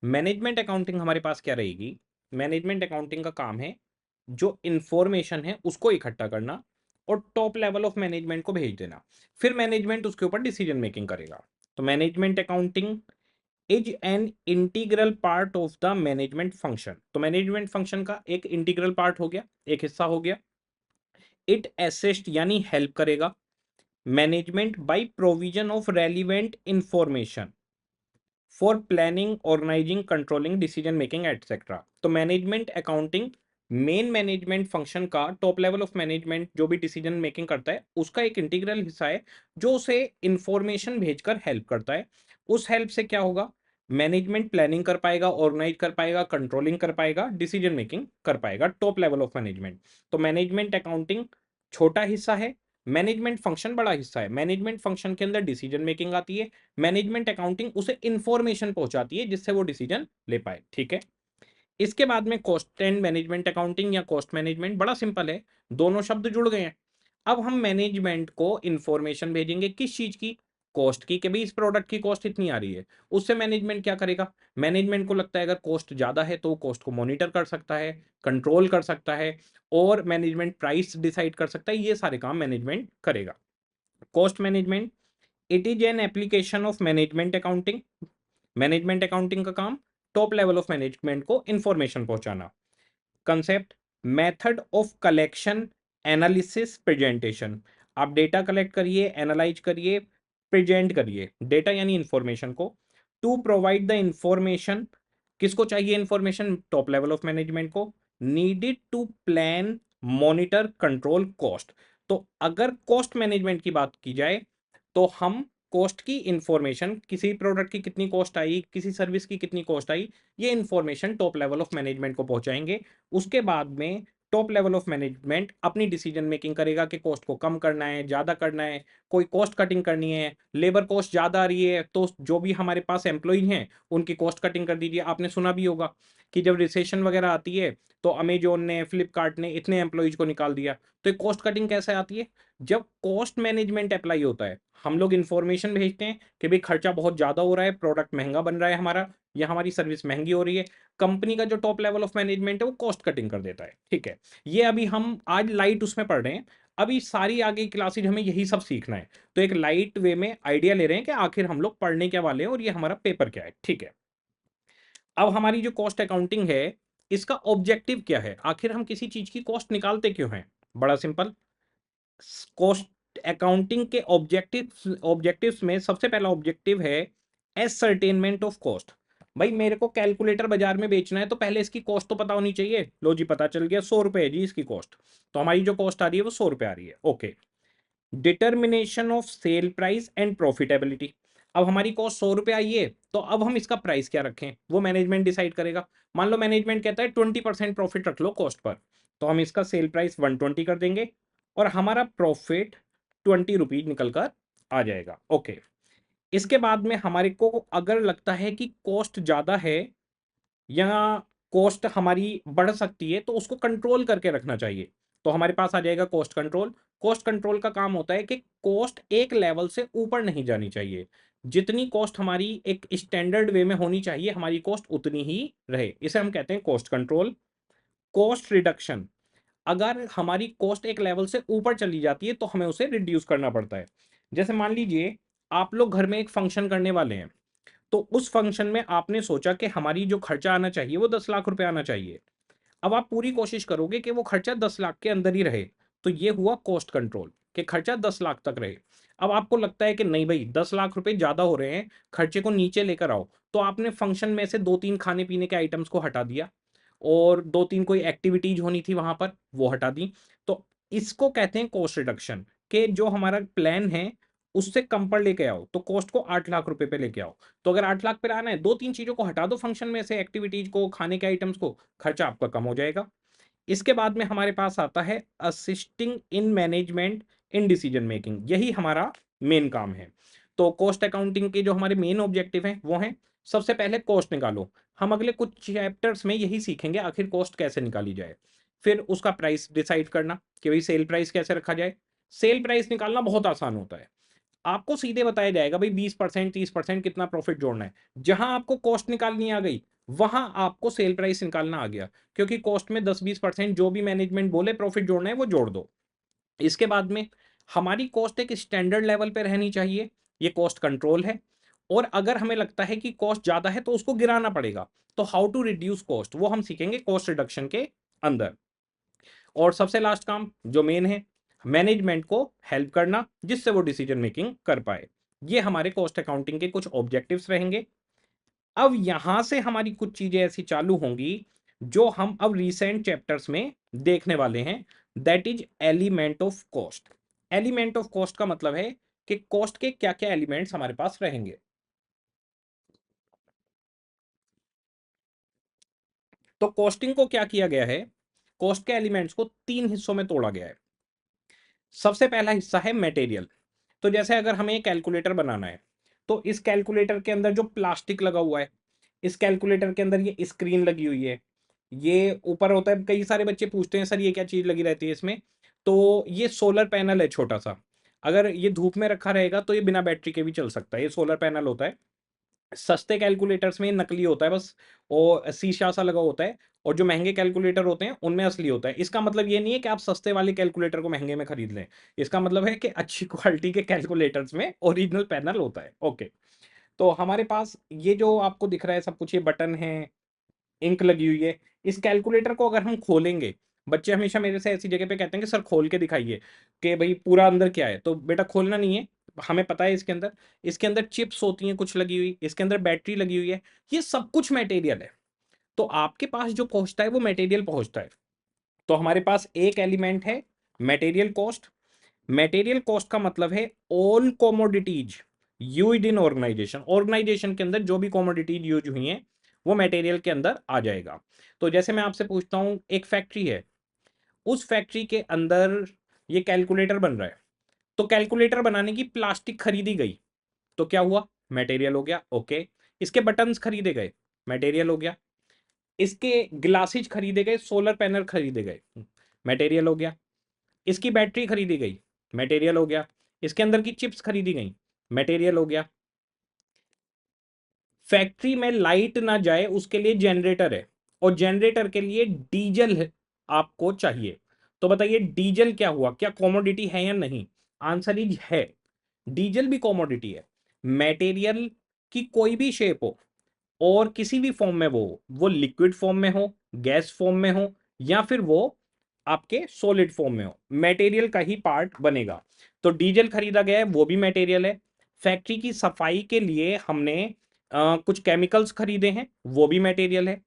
मैनेजमेंट अकाउंटिंग हमारे पास क्या रहेगी, मैनेजमेंट अकाउंटिंग का काम है जो इंफॉर्मेशन है उसको इकट्ठा करना और टॉप लेवल ऑफ मैनेजमेंट को भेज देना, फिर मैनेजमेंट उसके ऊपर डिसीजन मेकिंग करेगा। तो management accounting is an integral part of the management function. तो मैनेजमेंट फंक्शन का एक इंटीग्रल पार्ट हो गया, एक हिस्सा हो गया। इट असिस्ट यानी हेल्प करेगा management by provision of relevant information for planning, organising, controlling, decision making etcetera. तो management accounting main management function का, टॉप लेवल ऑफ मैनेजमेंट जो भी डिसीजन मेकिंग करता है उसका एक इंटीग्रल हिस्सा है जो उसे इंफॉर्मेशन भेजकर हेल्प करता है। उस हेल्प से क्या होगा, मैनेजमेंट प्लानिंग कर पाएगा, ऑर्गेनाइज कर पाएगा, कंट्रोलिंग कर पाएगा, डिसीजन मेकिंग कर पाएगा, टॉप लेवल ऑफ मैनेजमेंट। तो मैनेजमेंट अकाउंटिंग छोटा हिस्सा है, मैनेजमेंट फंक्शन बड़ा हिस्सा है। मैनेजमेंट फंक्शन के अंदर डिसीजन मेकिंग आती है, मैनेजमेंट अकाउंटिंग उसे इंफॉर्मेशन पहुंचाती है जिससे वो डिसीजन ले पाए, ठीक है। इसके बाद में कॉस्ट एंड मैनेजमेंट अकाउंटिंग या कॉस्ट मैनेजमेंट, बड़ा सिंपल है, दोनों शब्द जुड़ गए हैं। अब हम मैनेजमेंट को इंफॉर्मेशन भेजेंगे किस चीज की, कॉस्ट की, कि भाई इस प्रोडक्ट की कॉस्ट इतनी आ रही है। उससे मैनेजमेंट क्या करेगा, मैनेजमेंट को लगता है अगर कॉस्ट ज्यादा है तो वो कॉस्ट को मॉनिटर कर सकता है, कंट्रोल कर सकता है, और मैनेजमेंट प्राइस डिसाइड कर सकता है, ये सारे काम मैनेजमेंट करेगा। Cost management, it is an application of management accounting. Management accounting का काम टॉप लेवल ऑफ मैनेजमेंट को इंफॉर्मेशन पहुंचाना। Concept, method of collection, analysis, presentation. आप डेटा कलेक्ट करिए, एनालाइज करिए, प्रेजेंट करिए, डेटा यानी इंफॉर्मेशन को, टू प्रोवाइड द इंफॉर्मेशन किसको चाहिए information? Top level of management को। Needed to plan, monitor, control cost. तो अगर कॉस्ट मैनेजमेंट की बात की जाए तो हम कॉस्ट की इंफॉर्मेशन, किसी प्रोडक्ट की कितनी कॉस्ट आई, किसी सर्विस की कितनी कॉस्ट आई, ये information top level of management को पहुंचाएंगे। उसके बाद में टॉप लेवल ऑफ मैनेजमेंट अपनी डिसीजन मेकिंग करेगा कि कॉस्ट को कम करना है, ज़्यादा करना है, कोई कॉस्ट कटिंग करनी है, लेबर कॉस्ट ज़्यादा आ रही है तो जो भी हमारे पास एम्प्लॉई हैं उनकी कॉस्ट कटिंग कर दीजिए। आपने सुना भी होगा कि जब रिसेशन वगैरह आती है तो अमेजोन ने, फ्लिपकार्ट ने इतने एम्प्लॉइज को निकाल दिया। तो ये कॉस्ट कटिंग कैसे आती है? जब कॉस्ट मैनेजमेंट अप्लाई होता है, हम लोग इन्फॉर्मेशन भेजते हैं कि भाई खर्चा बहुत ज़्यादा हो रहा है, प्रोडक्ट महंगा बन रहा है हमारा, या हमारी सर्विस महंगी हो रही है। कंपनी का जो टॉप लेवल ऑफ मैनेजमेंट है वो कॉस्ट कटिंग कर देता है। ठीक है, ये अभी हम आज लाइट उसमें पढ़ रहे हैं। अभी सारी आगे क्लासेज हमें यही सब सीखना है। तो एक लाइट वे में आइडिया ले रहे हैं कि आखिर हम लोग पढ़ने क्या वाले हैं और ये हमारा पेपर क्या है। ठीक है, अब हमारी जो कॉस्ट अकाउंटिंग है, इसका ऑब्जेक्टिव क्या है? आखिर हम किसी चीज की कॉस्ट निकालते क्यों हैं? बड़ा सिंपल। कॉस्ट अकाउंटिंग के ऑब्जेक्टिव्स में सबसे पहला ऑब्जेक्टिव है एसर्टेनमेंट ऑफ कॉस्ट। भाई मेरे को कैलकुलेटर बाजार में बेचना है तो पहले इसकी कॉस्ट तो पता होनी चाहिए। लो जी, पता चल गया 100 रुपए है जी इसकी कॉस्ट। तो हमारी जो कॉस्ट आ रही है वो 100 रुपए आ रही है। Okay. Determination of sale price and profitability. अब हमारी कॉस्ट 100 रुपए आई है तो अब हम इसका प्राइस क्या रखें वो मैनेजमेंट डिसाइड करेगा। मान लो मैनेजमेंट कहता है 20% प्रॉफिट रख लो कॉस्ट पर, तो हम इसका सेल प्राइस 120 कर देंगे और हमारा प्रॉफिट 20 रुपीज निकल कर आ जाएगा। ओके। इसके बाद में हमारे को अगर लगता है कि कॉस्ट ज्यादा है या कॉस्ट हमारी बढ़ सकती है तो उसको कंट्रोल करके रखना चाहिए। तो हमारे पास आ जाएगा कॉस्ट कंट्रोल। कॉस्ट कंट्रोल का काम होता है कि कॉस्ट एक लेवल से ऊपर नहीं जानी चाहिए। जितनी कॉस्ट हमारी एक स्टैंडर्ड वे में होनी चाहिए, हमारी कॉस्ट उतनी ही रहे, इसे हम कहते हैं कॉस्ट कंट्रोल। कॉस्ट रिडक्शन, अगर हमारी कॉस्ट एक लेवल से ऊपर चली जाती है तो हमें उसे रिड्यूस करना पड़ता है। जैसे मान लीजिए आप लोग घर में एक फंक्शन करने वाले हैं, तो उस फंक्शन में आपने सोचा कि हमारी जो खर्चा आना चाहिए वो 10 लाख रुपए आना चाहिए। अब आप पूरी कोशिश करोगे कि वो खर्चा 10 लाख के अंदर ही रहे। तो ये हुआ कॉस्ट कंट्रोल, कि खर्चा 10 लाख तक रहे। अब आपको लगता है कि नहीं भाई 10 लाख रुपए ज्यादा हो रहे हैं, खर्चे को नीचे लेकर आओ। तो आपने फंक्शन में से दो तीन खाने पीने के आइटम्स को हटा दिया और दो तीन कोई एक्टिविटीज होनी थी वहां पर वो हटा दी। तो इसको कहते हैं कॉस्ट रिडक्शन, कि जो हमारा प्लान है उससे कम पर लेके आओ। तो कॉस्ट को 8 लाख रुपए पे लेके आओ। तो अगर 8 लाख पे आना है, दो तीन चीजों को हटा दो फंक्शन में से, एक्टिविटीज को, खाने के आइटम्स को, खर्चा आपका कम हो जाएगा। इसके बाद में हमारे पास आता है assisting in management in decision making, यही हमारा मेन काम है। तो कॉस्ट अकाउंटिंग के जो हमारे मेन ऑब्जेक्टिव हैं वो हैं, सबसे पहले कॉस्ट निकालो। हम अगले कुछ चैप्टर्स में यही सीखेंगे आखिर कॉस्ट कैसे निकाली जाए। फिर उसका प्राइस डिसाइड करना कि भाई सेल प्राइस कैसे रखा जाए। सेल प्राइस निकालना बहुत आसान होता है। आपको सीधे बताया जाएगा भाई 20%, 30% कितना प्रॉफिट जोड़ना है। जहां आपको कॉस्ट निकालनी आ गई वहां आपको सेल प्राइस निकालना आ गया, क्योंकि कॉस्ट में 10-20% जो भी मैनेजमेंट बोले प्रॉफिट जोड़ना है वो जोड़ दो। इसके बाद में हमारी कॉस्ट एक स्टैंडर्ड लेवल पे रहनी चाहिए, ये कॉस्ट कंट्रोल है। और अगर हमें लगता है कि कॉस्ट ज्यादा है तो उसको गिराना पड़ेगा। तो हाउ टू रिड्यूस कॉस्ट वो हम सीखेंगे कॉस्ट रिडक्शन के अंदर। और सबसे लास्ट काम जो मेन है, मैनेजमेंट को हेल्प करना जिससे वो डिसीजन मेकिंग कर पाए। ये हमारे कॉस्ट अकाउंटिंग के कुछ ऑब्जेक्टिव्स रहेंगे। अब यहां से हमारी कुछ चीजें ऐसी चालू होंगी जो हम अब रिसेंट चैप्टर्स में देखने वाले हैं। That is element of cost. Element of cost का मतलब है कि कॉस्ट के क्या क्या एलिमेंट्स हमारे पास रहेंगे। तो कॉस्टिंग को क्या किया गया है, कॉस्ट के एलिमेंट्स को तीन हिस्सों में तोड़ा गया है। सबसे पहला हिस्सा है मटेरियल। तो जैसे अगर हमें एक कैलकुलेटर बनाना है, तो इस कैलकुलेटर के अंदर जो प्लास्टिक लगा हुआ है, इस कैलकुलेटर के अंदर ये स्क्रीन लगी हुई है, ये ऊपर होता है। कई सारे बच्चे पूछते हैं सर ये क्या चीज लगी रहती है इसमें। तो ये सोलर पैनल है छोटा सा। अगर ये धूप में रखा रहेगा तो ये बिना बैटरी के भी चल सकता है, ये सोलर पैनल होता है। सस्ते कैलकुलेटर्स में नकली होता है बस, वो शीशा सा लगा होता है। और जो महंगे कैलकुलेटर होते हैं उनमें असली होता है। इसका मतलब ये नहीं है कि आप सस्ते वाले कैलकुलेटर को महंगे में खरीद लें। इसका मतलब है कि अच्छी क्वालिटी के कैलकुलेटर्स में ओरिजिनल पैनल होता है। ओके। तो हमारे पास ये जो आपको दिख रहा है सब कुछ, ये बटन है, इंक लगी हुई है। इस कैलकुलेटर को अगर हम खोलेंगे, बच्चे हमेशा मेरे से ऐसी जगह पे कहते हैं कि सर खोल के दिखाइए कि भाई पूरा अंदर क्या है। तो बेटा खोलना नहीं है, हमें पता है इसके अंदर चिप्स होती हैं कुछ लगी हुई, इसके अंदर बैटरी लगी हुई है। ये सब कुछ मटेरियल है। तो आपके पास जो पहुंचता है वो मटेरियल पहुंचता है। तो हमारे पास एक एलिमेंट है मटेरियल कॉस्ट। मटेरियल कॉस्ट का मतलब है all commodities used in organisation. Organisation के अंदर जो भी कॉमोडिटीज यूज हुई हैं वो मटेरियल के अंदर आ जाएगा। तो जैसे मैं आपसे पूछता हूं, एक फैक्ट्री है, उस फैक्ट्री के अंदर ये कैलकुलेटर बन रहा है, तो कैलकुलेटर बनाने की प्लास्टिक खरीदी गई, तो क्या हुआ? मटेरियल हो गया। ओके। इसके बटन्स खरीदे गए, मटेरियल हो गया। इसके ग्लासेज खरीदे गए, सोलर पैनल खरीदे गए, मटेरियल हो गया। इसकी बैटरी खरीदी गई, मटेरियल हो गया। इसके अंदर की चिप्स खरीदी गई, मटेरियल हो गया। फैक्ट्री में लाइट ना जाए उसके लिए जनरेटर है, और जनरेटर के लिए डीजल आपको चाहिए। तो बताइए डीजल क्या हुआ? क्या कॉमोडिटी है या नहीं? आंसर इज है, डीजल भी कॉमोडिटी है। मटेरियल की कोई भी शेप हो और किसी भी फॉर्म में वो लिक्विड फॉर्म में हो, गैस फॉर्म में हो, या फिर वो आपके सॉलिड फॉर्म में हो, मटेरियल का ही पार्ट बनेगा। तो डीजल खरीदा गया है, वो भी मटेरियल है। फैक्ट्री की सफाई के लिए हमने कुछ केमिकल्स खरीदे हैं, वो भी मटेरियल है।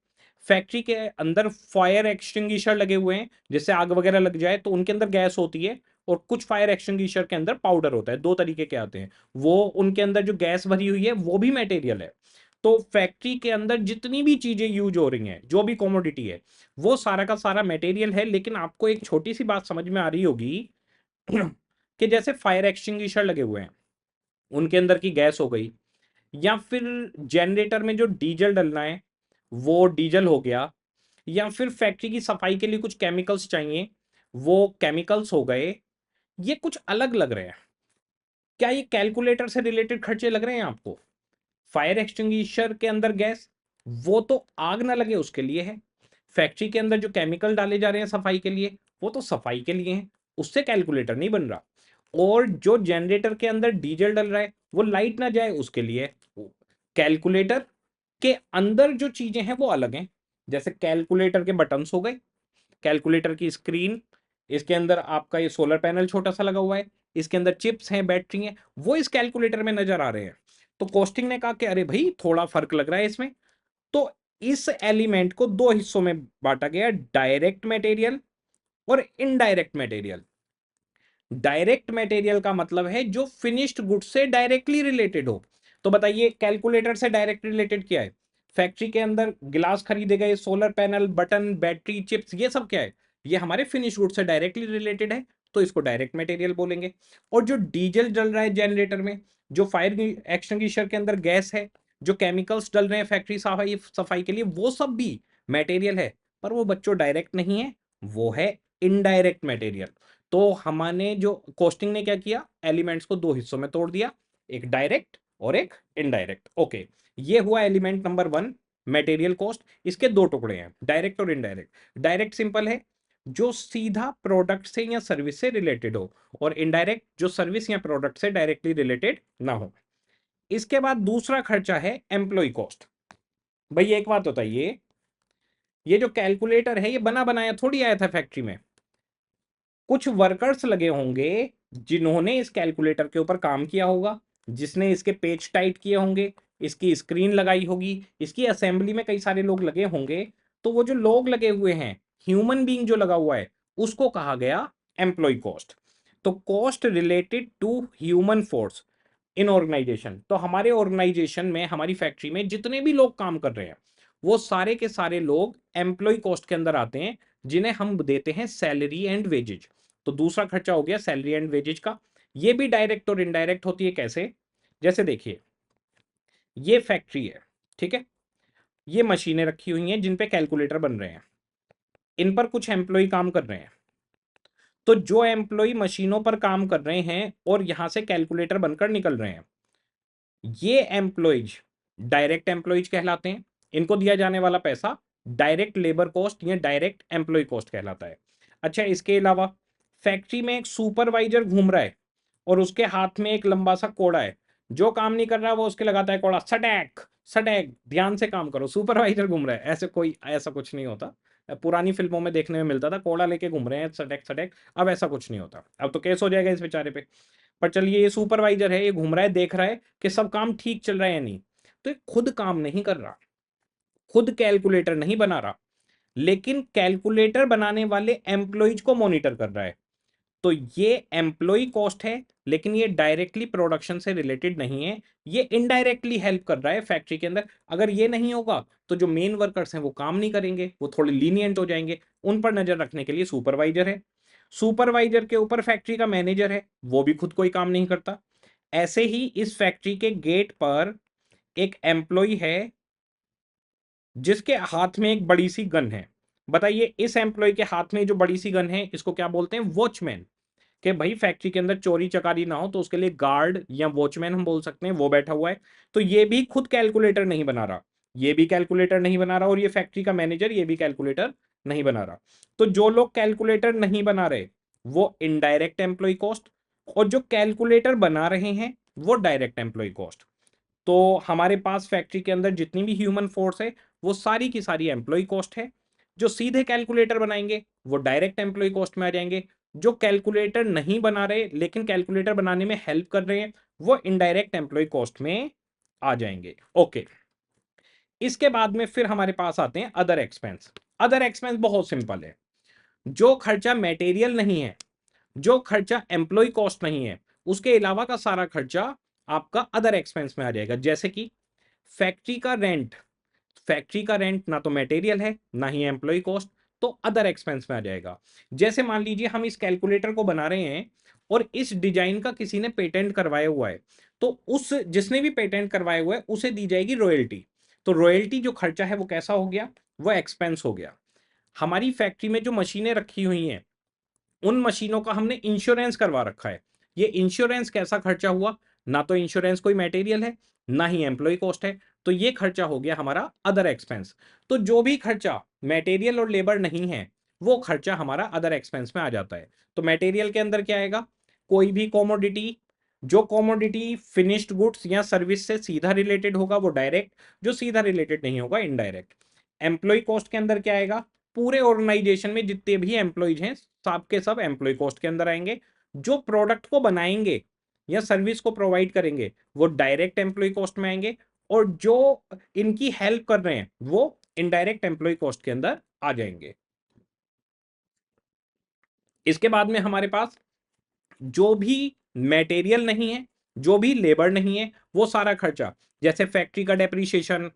फैक्ट्री के अंदर फायर एक्सटिंग्विशर लगे हुए हैं, जिससे आग वगैरह लग जाए तो उनके अंदर गैस होती है, और कुछ फायर एक्सटिंग्विशर के अंदर पाउडर होता है, दो तरीके के आते हैं, वो उनके अंदर जो गैस भरी हुई है वो भी मटेरियल है। तो फैक्ट्री के अंदर जितनी भी चीजें यूज हो रही हैं, जो भी कॉमोडिटी है, वो सारा का सारा मटेरियल है। लेकिन आपको एक छोटी सी बात समझ में आ रही होगी कि जैसे फायर एक्सटिंग्विशर लगे हुए हैं, उनके अंदर की गैस हो गई, या फिर जनरेटर में जो डीजल डलना है वो डीजल हो गया, या फिर फैक्ट्री की सफाई के लिए कुछ केमिकल्स चाहिए, वो केमिकल्स हो गए। ये कुछ अलग लग रहे हैं। क्या ये कैलकुलेटर से रिलेटेड खर्चे लग रहे हैं आपको? फायर एक्सटिंग्विशर के अंदर गैस, वो तो आग ना लगे उसके लिए है। फैक्ट्री के अंदर जो केमिकल डाले जा रहे हैं सफाई के लिए, वो तो सफाई के लिए है, उससे कैलकुलेटर नहीं बन रहा। और जो जनरेटर के अंदर डीजल डल रहा है वो लाइट ना जाए उसके लिए। कैलकुलेटर के अंदर जो चीजें हैं वो अलग हैं। जैसे कैलकुलेटर के बटन्स हो गए, कैलकुलेटर की स्क्रीन, इसके अंदर आपका ये सोलर पैनल छोटा सा लगा हुआ है, इसके अंदर चिप्स हैं, बैटरी हैं, वो इस कैलकुलेटर में नजर आ रहे हैं। तो कॉस्टिंग ने कहा कि अरे भाई थोड़ा फर्क लग रहा है इसमें। तो इस एलिमेंट को दो हिस्सों में बांटा गया, डायरेक्ट मटेरियल और इनडायरेक्ट मटेरियल। डायरेक्ट मटेरियल का मतलब है जो फिनिश्ड गुड्स से डायरेक्टली रिलेटेड हो। तो बताइए कैलकुलेटर से डायरेक्ट रिलेटेड क्या है? फैक्ट्री के अंदर गिलास खरीदे गए, solar panel, button, battery, chips, ये सब क्या है? ये हमारे फिनिश गुड्स से डायरेक्टली रिलेटेड है, तो इसको डायरेक्ट मटेरियल बोलेंगे। और जो डीजल जल रहा है जनरेटर में, जो फायर एक्सटिंग्विशर के अंदर गैस है, जो केमिकल्स डल रहे हैं फैक्ट्री सफाई सफाई के लिए, वो सब भी मटेरियल है। पर वो बच्चों डायरेक्ट नहीं है, वो है इनडायरेक्ट मटेरियल। तो हमने जो कॉस्टिंग ने क्या किया, एलिमेंट्स को दो हिस्सों में तोड़ दिया, एक डायरेक्ट और एक इनडायरेक्ट। ओके, ये हुआ element number one, material cost. इसके दो टुकड़े हैं, डायरेक्ट और इनडायरेक्ट। डायरेक्ट सिंपल है, जो सीधा प्रोडक्ट से या सर्विस से रिलेटेड हो, और इनडायरेक्ट जो सर्विस या प्रोडक्ट से डायरेक्टली रिलेटेड ना हो। इसके बाद दूसरा खर्चा है एम्प्लॉय कॉस्ट। भाई एक बात बताइए, ये जो कैलकुलेटर है ये बना बनाया थोड़ी आया था फैक्ट्री में। कुछ वर्कर्स लगे होंगे जिन्होंने इस कैलकुलेटर के ऊपर काम किया होगा, जिसने इसके पेज टाइट किए होंगे, इसकी स्क्रीन लगाई होगी, इसकी असेंबली में कई सारे लोग लगे होंगे। तो वो जो लोग लगे हुए हैं, ह्यूमन बीइंग जो लगा हुआ है, उसको कहा गया एम्प्लॉय कॉस्ट। तो cost related to human force in organisation. तो हमारे ऑर्गेनाइजेशन में, हमारी फैक्ट्री में जितने भी लोग काम कर रहे हैं, वो सारे के सारे लोग एम्प्लॉय कॉस्ट के अंदर आते हैं, जिन्हें हम देते हैं सैलरी एंड वेजेज। तो दूसरा खर्चा हो गया सैलरी एंड वेजेज का। ये भी डायरेक्ट और इनडायरेक्ट होती है। कैसे? जैसे देखिए, ये फैक्ट्री है, ठीक है, ये मशीनें रखी हुई हैं जिन पे कैलकुलेटर बन रहे हैं, इन पर कुछ एम्प्लॉय काम कर रहे हैं। तो जो एम्प्लॉय मशीनों पर काम कर रहे हैं और यहां से कैलकुलेटर बनकर निकल रहे हैं, ये एम्प्लॉयज डायरेक्ट एम्प्लॉयज कहलाते हैं। इनको दिया जाने वाला पैसा डायरेक्ट लेबर कॉस्ट या डायरेक्ट एम्प्लॉय कॉस्ट कहलाता है। अच्छा, इसके अलावा फैक्ट्री में एक सुपरवाइजर घूम रहा है और उसके हाथ में एक लंबा सा कोड़ा है, जो काम नहीं कर रहा वो उसके लगाता है कोड़ा, सटैक सटैक, ध्यान से काम करो, सुपरवाइजर घूम रहा है। ऐसे कोई ऐसा कुछ नहीं होता। पुरानी फिल्मों में देखने में मिलता था, कोड़ा लेके घूम रहे हैं सटैक सटैक। अब ऐसा कुछ नहीं होता, अब तो केस हो जाएगा इस बेचारे पे। पर चलिए, ये सुपरवाइजर है, ये घूम रहा है, देख रहा है कि सब काम ठीक चल रहा है या नहीं। तो ये खुद काम नहीं कर रहा, खुद कैलकुलेटर नहीं बना रहा, लेकिन कैलकुलेटर बनाने वाले एम्प्लॉइज को मॉनिटर कर रहा है। तो ये एम्प्लॉय कॉस्ट है, लेकिन ये डायरेक्टली प्रोडक्शन से रिलेटेड नहीं है, ये इनडायरेक्टली हेल्प कर रहा है फैक्ट्री के अंदर। अगर ये नहीं होगा तो जो मेन वर्कर्स हैं वो काम नहीं करेंगे, वो थोड़े लीनियंट हो जाएंगे। उन पर नजर रखने के लिए सुपरवाइजर है, सुपरवाइजर के ऊपर फैक्ट्री का मैनेजर है, वो भी खुद कोई काम नहीं करता। ऐसे ही इस फैक्ट्री के गेट पर एक एम्प्लॉय है जिसके हाथ में एक बड़ी सी गन है। बताइए, इस एम्प्लॉय के हाथ में जो बड़ी सी गन है इसको क्या बोलते हैं? वॉचमैन। कि भाई फैक्ट्री के अंदर चोरी चकारी ना हो तो उसके लिए गार्ड या वॉचमैन हम बोल सकते हैं, वो बैठा हुआ है। तो ये भी खुद कैलकुलेटर नहीं बना रहा, ये भी कैलकुलेटर नहीं बना रहा, और ये फैक्ट्री का मैनेजर ये भी कैलकुलेटर नहीं बना रहा। तो जो लोग कैलकुलेटर नहीं बना रहे वो इनडायरेक्ट एम्प्लॉय कॉस्ट, और जो कैलकुलेटर बना रहे हैं वो डायरेक्ट एम्प्लॉय कॉस्ट। तो हमारे पास फैक्ट्री के अंदर जितनी भी ह्यूमन फोर्स है वो सारी की सारी एम्प्लॉय कॉस्ट है। जो सीधे कैलकुलेटर बनाएंगे वो डायरेक्ट एम्प्लॉय कॉस्ट में आ जाएंगे। जो कैलकुलेटर नहीं बना रहे लेकिन कैलकुलेटर बनाने में हेल्प कर रहे हैं वो इनडायरेक्ट एम्प्लॉय कॉस्ट में आ जाएंगे। ओके, इसके बाद में फिर हमारे पास आते हैं अदर एक्सपेंस। अदर एक्सपेंस बहुत सिंपल है। जो खर्चा मटेरियल नहीं है, जो खर्चा एम्प्लॉय कॉस्ट नहीं है, उसके अलावा का सारा खर्चा आपका अदर एक्सपेंस में आ जाएगा। जैसे कि फैक्ट्री का रेंट, फैक्ट्री का रेंट ना तो मटेरियल है ना ही एम्प्लॉय कॉस्ट, तो अदर एक्सपेंस में आ जाएगा। जैसे मान लीजिए हम इस कैलकुलेटर को बना रहे हैं और इस डिजाइन का किसी ने पेटेंट करवाया हुआ है, तो उस जिसने भी पेटेंट करवाया हुआ है उसे दी जाएगी रॉयल्टी। तो रॉयल्टी जो खर्चा है वो कैसा हो गया? वो एक्सपेंस हो गया। हमारी फैक्ट्री में जो मशीनें रखी हुई हैं उन मशीनों का हमने इंश्योरेंस करवा रखा है। ये इंश्योरेंस कैसा खर्चा हुआ? ना तो इंश्योरेंस कोई मटेरियल है ना ही एम्प्लॉय कॉस्ट है, तो ये खर्चा हो गया हमारा अदर एक्सपेंस। तो जो भी खर्चा मटेरियल और लेबर नहीं है वो खर्चा हमारा अदर एक्सपेंस में आ जाता है। तो मटेरियल के अंदर क्या आएगा? कोई भी कॉमोडिटी, जो कॉमोडिटी फिनिश्ड गुड्स या सर्विस से सीधा रिलेटेड होगा वो डायरेक्ट, जो सीधा रिलेटेड नहीं होगा इनडायरेक्ट। एम्प्लॉय कॉस्ट के अंदर क्या आएगा? पूरे ऑर्गेनाइजेशन में जितने भी एम्प्लॉयज हैं सब के सब एम्प्लॉय कॉस्ट के अंदर आएंगे। जो प्रोडक्ट को बनाएंगे या सर्विस को प्रोवाइड करेंगे वो डायरेक्ट एम्प्लॉय कॉस्ट में आएंगे, और जो इनकी हेल्प कर रहे हैं वो इनडायरेक्ट एम्प्लॉय कॉस्ट के अंदर आ जाएंगे। इसके बाद में हमारे पास जो भी मटेरियल नहीं है, जो भी लेबर नहीं है, वो सारा खर्चा, जैसे फैक्ट्री का डेप्रीशिएशन,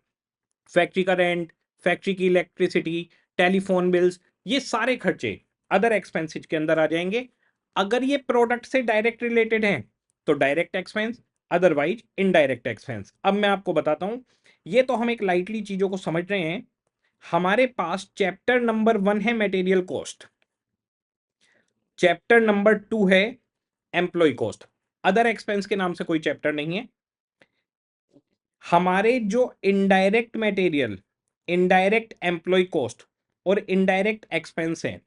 फैक्ट्री का रेंट, फैक्ट्री की इलेक्ट्रिसिटी, टेलीफोन बिल्स, ये सारे खर्चे अदर एक्सपेंसेस के अंदर आ जाएंगे। अगर ये प्रोडक्ट से डायरेक्ट रिलेटेड हैं तो direct expense, otherwise indirect expense. अब मैं आपको बताता हूं, ये तो हम एक लाइटली चीजों को समझ रहे हैं। हमारे पास चैप्टर नंबर 1 है मटेरियल कॉस्ट, चैप्टर नंबर 2 है एम्प्लॉय कॉस्ट। अदर एक्सपेंस के नाम से कोई चैप्टर नहीं है। हमारे जो indirect material, indirect employee cost और इनडायरेक्ट एक्सपेंस है,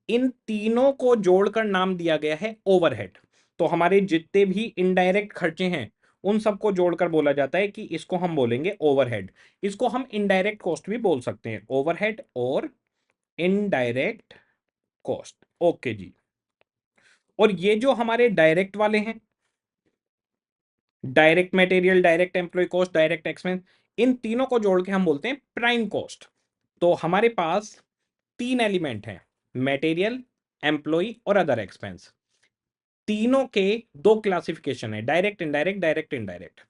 इन तीनों को जोड़कर नाम दिया गया है ओवरहेड। तो हमारे जितने भी इनडायरेक्ट खर्चे हैं उन सबको जोड़कर बोला जाता है कि इसको हम बोलेंगे ओवरहेड। इसको हम इनडायरेक्ट कॉस्ट भी बोल सकते हैं, ओवरहेड और इनडायरेक्ट कॉस्ट। ओके जी। और ये जो हमारे डायरेक्ट वाले हैं, direct material, direct employ cost, direct expense, इन तीनों को जोड़ के हम बोलते हैं प्राइम कॉस्ट। तो हमारे पास तीन एलिमेंट हैं, मटेरियल, एम्प्लॉय और अदर एक्सपेंस। तीनों के दो क्लासिफिकेशन है, डायरेक्ट इनडायरेक्ट, डायरेक्ट इनडायरेक्ट।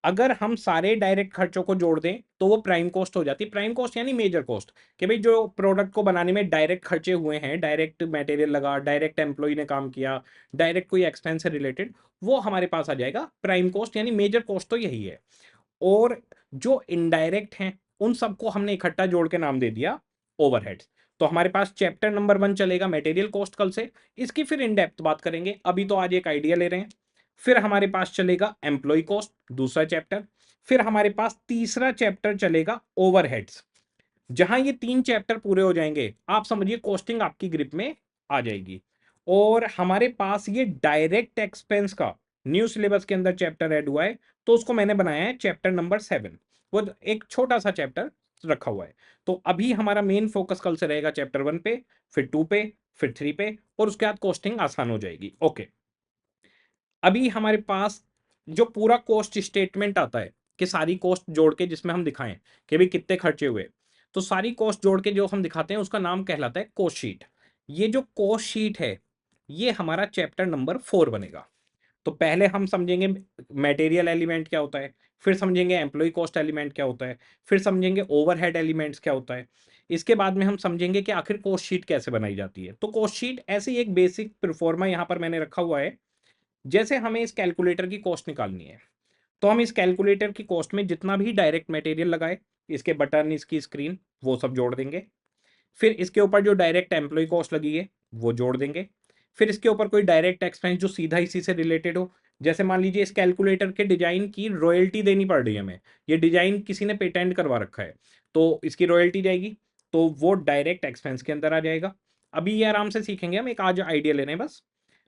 अगर हम सारे डायरेक्ट खर्चों को जोड़ दें तो वो प्राइम कॉस्ट हो जाती है। प्राइम कॉस्ट यानी मेजर कॉस्ट, कि भाई जो प्रोडक्ट को बनाने में डायरेक्ट खर्चे हुए हैं, डायरेक्ट मटेरियल लगा, डायरेक्ट एम्प्लॉय ने काम किया, डायरेक्ट कोई एक्सपेंस से रिलेटेड, वो हमारे पास आ जाएगा प्राइम कॉस्ट, यानी मेजर कॉस्ट तो यही है। और जो इनडायरेक्ट हैं उन सबको हमने इकट्ठा जोड़ के नाम दे दिया ओवरहेड्स। तो हमारे पास चैप्टर नंबर 1 चलेगा मटेरियल कॉस्ट कल से, इसकी फिर इन डेप्थ बात करेंगे, अभी तो आज एक आइडिया ले रहे हैं। फिर हमारे पास चलेगा एम्प्लॉय कॉस्ट, दूसरा चैप्टर। फिर हमारे पास तीसरा चैप्टर चलेगा ओवरहेड्स। जहां ये तीन चैप्टर पूरे हो जाएंगे आप समझिए कॉस्टिंग आपकी ग्रिप में आ जाएगी। और हमारे पास ये डायरेक्ट एक्सपेंस का न्यू सिलेबस के अंदर चैप्टर ऐड हुआ है, तो उसको मैंने बनाया है चैप्टर नंबर 7। वो एक छोटा सा चैप्टर रखा हुआ है। तो अभी हमारा मेन फोकस कल से रहेगा चैप्टर 1 पे, फिर 2 पे, फिर 3 पे, और उसके बाद कॉस्टिंग आसान हो जाएगी। ओके, अभी हमारे पास जो पूरा कॉस्ट स्टेटमेंट आता है कि सारी कॉस्ट जोड़ के जिसमें हम दिखाएं कि भाई कितने खर्चे हुए, तो सारी कॉस्ट जोड़ के जो हम दिखाते हैं उसका नाम कहलाता है कॉस्ट शीट। ये जो कॉस्ट शीट है ये हमारा चैप्टर नंबर 4 बनेगा। तो पहले हम समझेंगे मटेरियल एलिमेंट क्या होता है, फिर समझेंगे एम्प्लॉय कॉस्ट एलिमेंट क्या होता है, फिर समझेंगे ओवरहेड एलिमेंट्स क्या होता है। इसके बाद में हम समझेंगे कि आखिर कॉस्ट शीट कैसे बनाई जाती है। तो कॉस्ट शीट ऐसी एक बेसिक प्रोफॉर्मा यहाँ पर मैंने रखा हुआ है। जैसे हमें इस कैलकुलेटर की कॉस्ट निकालनी है, तो हम इस कैलकुलेटर की कॉस्ट में जितना भी डायरेक्ट मटेरियल लगाए, इसके बटन, इसकी स्क्रीन, वो सब जोड़ देंगे। फिर इसके ऊपर जो डायरेक्ट एम्प्लॉय कॉस्ट लगी है वो जोड़ देंगे। फिर इसके ऊपर कोई डायरेक्ट एक्सपेंस जो सीधा इसी से रिलेटेड हो, जैसे मान लीजिए इस कैलकुलेटर के डिजाइन की रॉयल्टी देनी पड़ रही है हमें, ये डिजाइन किसी ने पेटेंट करवा रखा है, तो इसकी रॉयल्टी जाएगी, तो वो डायरेक्ट एक्सपेंस के अंदर आ जाएगा। अभी ये आराम से सीखेंगे हम, एक आज आइडिया लेने हैं बस।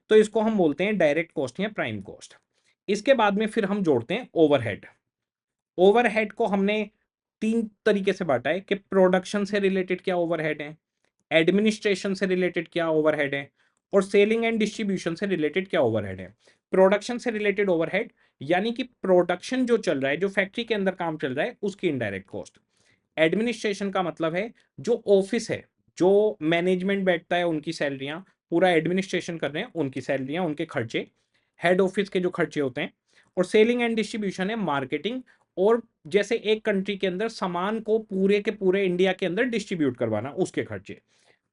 तो इसको हम बोलते हैं डायरेक्ट कॉस्ट या प्राइम कॉस्ट। इसके बाद में फिर हम जोड़ते हैं ओवरहेड। ओवरहेड को हमने तीन तरीके से बांटा है कि प्रोडक्शन से रिलेटेड क्या ओवरहेड है, एडमिनिस्ट्रेशन से रिलेटेड क्या ओवरहेड है, और सेलिंग एंड डिस्ट्रीब्यूशन से रिलेटेड क्या ओवरहेड है। प्रोडक्शन से रिलेटेड ओवरहेड यानी कि प्रोडक्शन जो चल रहा है, जो फैक्ट्री के अंदर काम चल रहा है, उसकी इनडायरेक्ट कॉस्ट। एडमिनिस्ट्रेशन का मतलब है जो ऑफिस है, जो मैनेजमेंट बैठता है, उनकी सैलरियां, पूरा एडमिनिस्ट्रेशन कर रहे हैं, उनकी सैलरियां, उनके खर्चे, हेड ऑफिस के जो खर्चे होते हैं। और सेलिंग एंड डिस्ट्रीब्यूशन है मार्केटिंग, और जैसे एक कंट्री के अंदर सामान को पूरे के पूरे इंडिया के अंदर डिस्ट्रीब्यूट करवाना, उसके खर्चे।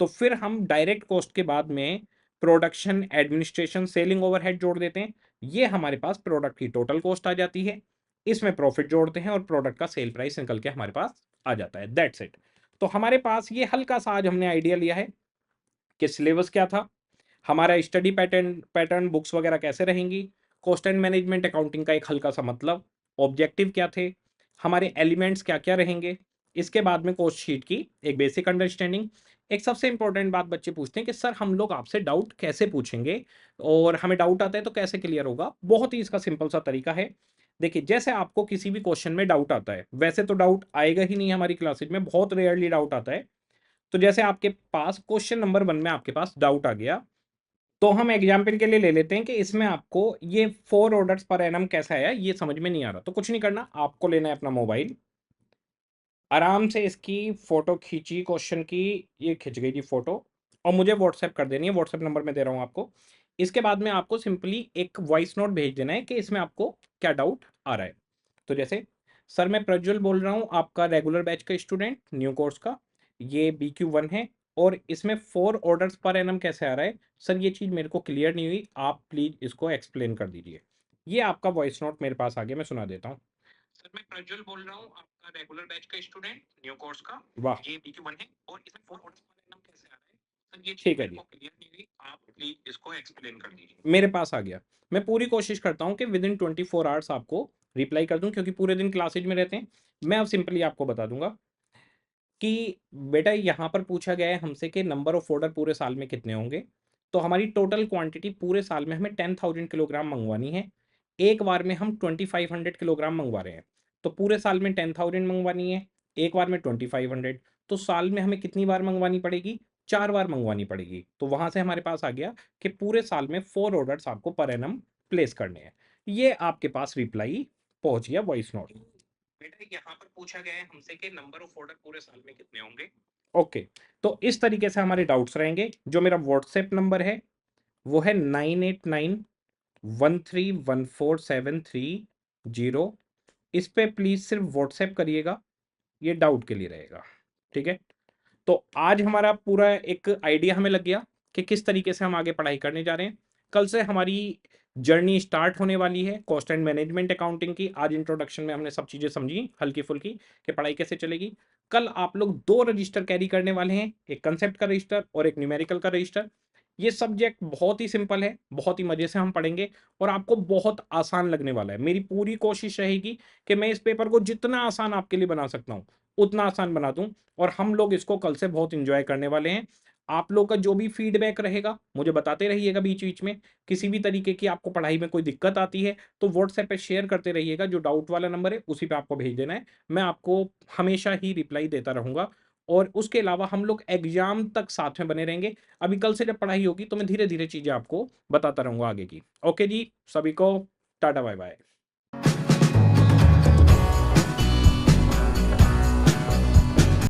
तो फिर हम डायरेक्ट कॉस्ट के बाद में प्रोडक्शन, एडमिनिस्ट्रेशन, सेलिंग ओवरहेड जोड़ देते हैं। ये हमारे पास प्रोडक्ट की टोटल कॉस्ट आ जाती है। इसमें प्रॉफिट जोड़ते हैं और प्रोडक्ट का सेल प्राइस निकल के हमारे पास आ जाता है। That's it. तो हमारे पास ये हल्का सा आज हमने आइडिया लिया है कि सिलेबस क्या था, हमारा स्टडी पैटर्न पैटर्न बुक्स वगैरह कैसे रहेंगी, कॉस्ट एंड मैनेजमेंट अकाउंटिंग का एक हल्का सा मतलब, ऑब्जेक्टिव क्या थे, हमारे एलिमेंट्स क्या क्या रहेंगे। इसके बाद में कॉस्ट शीट की एक बेसिक अंडरस्टैंडिंग। एक सबसे इंपॉर्टेंट बात बच्चे पूछते हैं कि सर हम लोग आपसे डाउट कैसे पूछेंगे, और हमें डाउट आता है तो कैसे क्लियर होगा। बहुत ही इसका सिंपल सा तरीका है। देखिए, जैसे आपको किसी भी क्वेश्चन में डाउट आता है, वैसे तो डाउट आएगा ही नहीं हमारी क्लासेज में, बहुत रेयरली डाउट आता है। तो जैसे आपके पास क्वेश्चन नंबर 1 में आपके पास डाउट आ गया, तो हम एग्जाम्पल के लिए ले लेते हैं कि इसमें आपको ये 4 ऑर्डर्स पर एनम कैसा आया ये समझ में नहीं आ रहा। तो कुछ नहीं करना, आपको लेना है अपना मोबाइल, आराम से इसकी फोटो खींची क्वेश्चन की, ये खिंच गई जी फोटो, और मुझे व्हाट्सएप कर देनी है। व्हाट्सएप नंबर मैं दे रहा हूँ आपको। इसके बाद में आपको सिंपली एक वॉइस नोट भेज देना है कि इसमें आपको क्या डाउट आ रहा है। तो जैसे, सर मैं प्रज्वल बोल रहा हूँ, आपका रेगुलर बैच का स्टूडेंट, न्यू कोर्स का, ये BQ1 है, और इसमें 4 ऑर्डर्स पर एनम कैसे आ रहा है सर, ये चीज़ मेरे को क्लियर नहीं हुई, आप प्लीज़ इसको एक्सप्लेन कर दीजिए। ये आपका वॉइस नोट मेरे पास आ गया, मैं सुना देता हूँ। सर मैं प्रज्वल बोल रहा हूँ, आपका रेगुलर बैच का स्टूडेंट, न्यू कोर्स का, वाह, ये BQ1 है, और इसमें 4 ऑर्डर्स पर एनम कैसे आ रहा है सर, ये चीज़ ठीक है मेरे जी, को क्लियर नहीं हुई, आप प्लीज इसको एक्सप्लेन कर दीजिए। मेरे पास आ गया। मैं पूरी कोशिश करता हूँ कि विद इन 24 आवर्स आपको रिप्लाई कर दूं, क्योंकि पूरे दिन क्लासेज में रहते हैं। मैं अब सिंपली आपको बता दूंगा कि बेटा यहाँ पर पूछा गया है हमसे कि नंबर ऑफ ऑर्डर पूरे साल में कितने होंगे। तो हमारी टोटल क्वांटिटी पूरे साल में हमें 10,000 किलोग्राम मंगवानी है। एक बार में हम 2500 किलोग्राम मंगवा रहे हैं, तो पूरे साल में 10,000 मंगवानी है, एक बार में 2500। तो साल में हमें कितनी बार मंगवानी पड़ेगी, 4 बार मंगवानी पड़ेगी। तो वहां से हमारे पास आ गया कि पूरे साल में 4 ऑर्डर्स आपको पर एनम प्लेस करने हैं। ये आपके पास रिप्लाई पहुंच गया वॉइस नोट। बेटा यहाँ पर पूछा गया है हमसे कि नंबर ऑफ ऑर्डर पूरे साल में कितने होंगे। ओके, तो इस तरीके से हमारे डाउट्स रहेंगे। जो मेरा व्हाट्सएप नंबर है वो है 9891314730। इस पे प्लीज सिर्फ व्हाट्सएप करिएगा, ये डाउट के लिए रहेगा। ठीक है, तो आज हमारा पूरा एक आइडिया हमें लग गया कि किस तरीके से हम आगे पढ़ाई करने जा रहे हैं। कल से हमारी जर्नी स्टार्ट होने वाली है कॉस्ट एंड मैनेजमेंट अकाउंटिंग की। आज इंट्रोडक्शन में हमने सब चीजें समझी हल्की फुल्की कि पढ़ाई कैसे चलेगी। कल आप लोग 2 रजिस्टर कैरी करने वाले हैं, एक कंसेप्ट का रजिस्टर और एक न्यूमेरिकल का रजिस्टर। ये सब्जेक्ट बहुत ही सिंपल है, बहुत ही मजे से हम पढ़ेंगे, और आपको बहुत आसान लगने वाला है। मेरी पूरी कोशिश रहेगी कि मैं इस पेपर को जितना आसान आपके लिए बना सकता हूँ उतना आसान बना दूं, और हम लोग इसको कल से बहुत इंजॉय करने वाले हैं। आप लोग का जो भी फीडबैक रहेगा मुझे बताते रहिएगा बीच बीच में। किसी भी तरीके की आपको पढ़ाई में कोई दिक्कत आती है तो व्हाट्सएप पे शेयर करते रहिएगा, जो डाउट वाला नंबर है उसी पे आपको भेज देना है। मैं आपको हमेशा ही रिप्लाई देता रहूंगा, और उसके अलावा हम लोग एग्जाम तक साथ में बने रहेंगे। अभी कल से जब पढ़ाई होगी तो मैं धीरे धीरे चीजें आपको बताता रहूंगा आगे की। ओके जी, सभी को टाटा बाय बाय।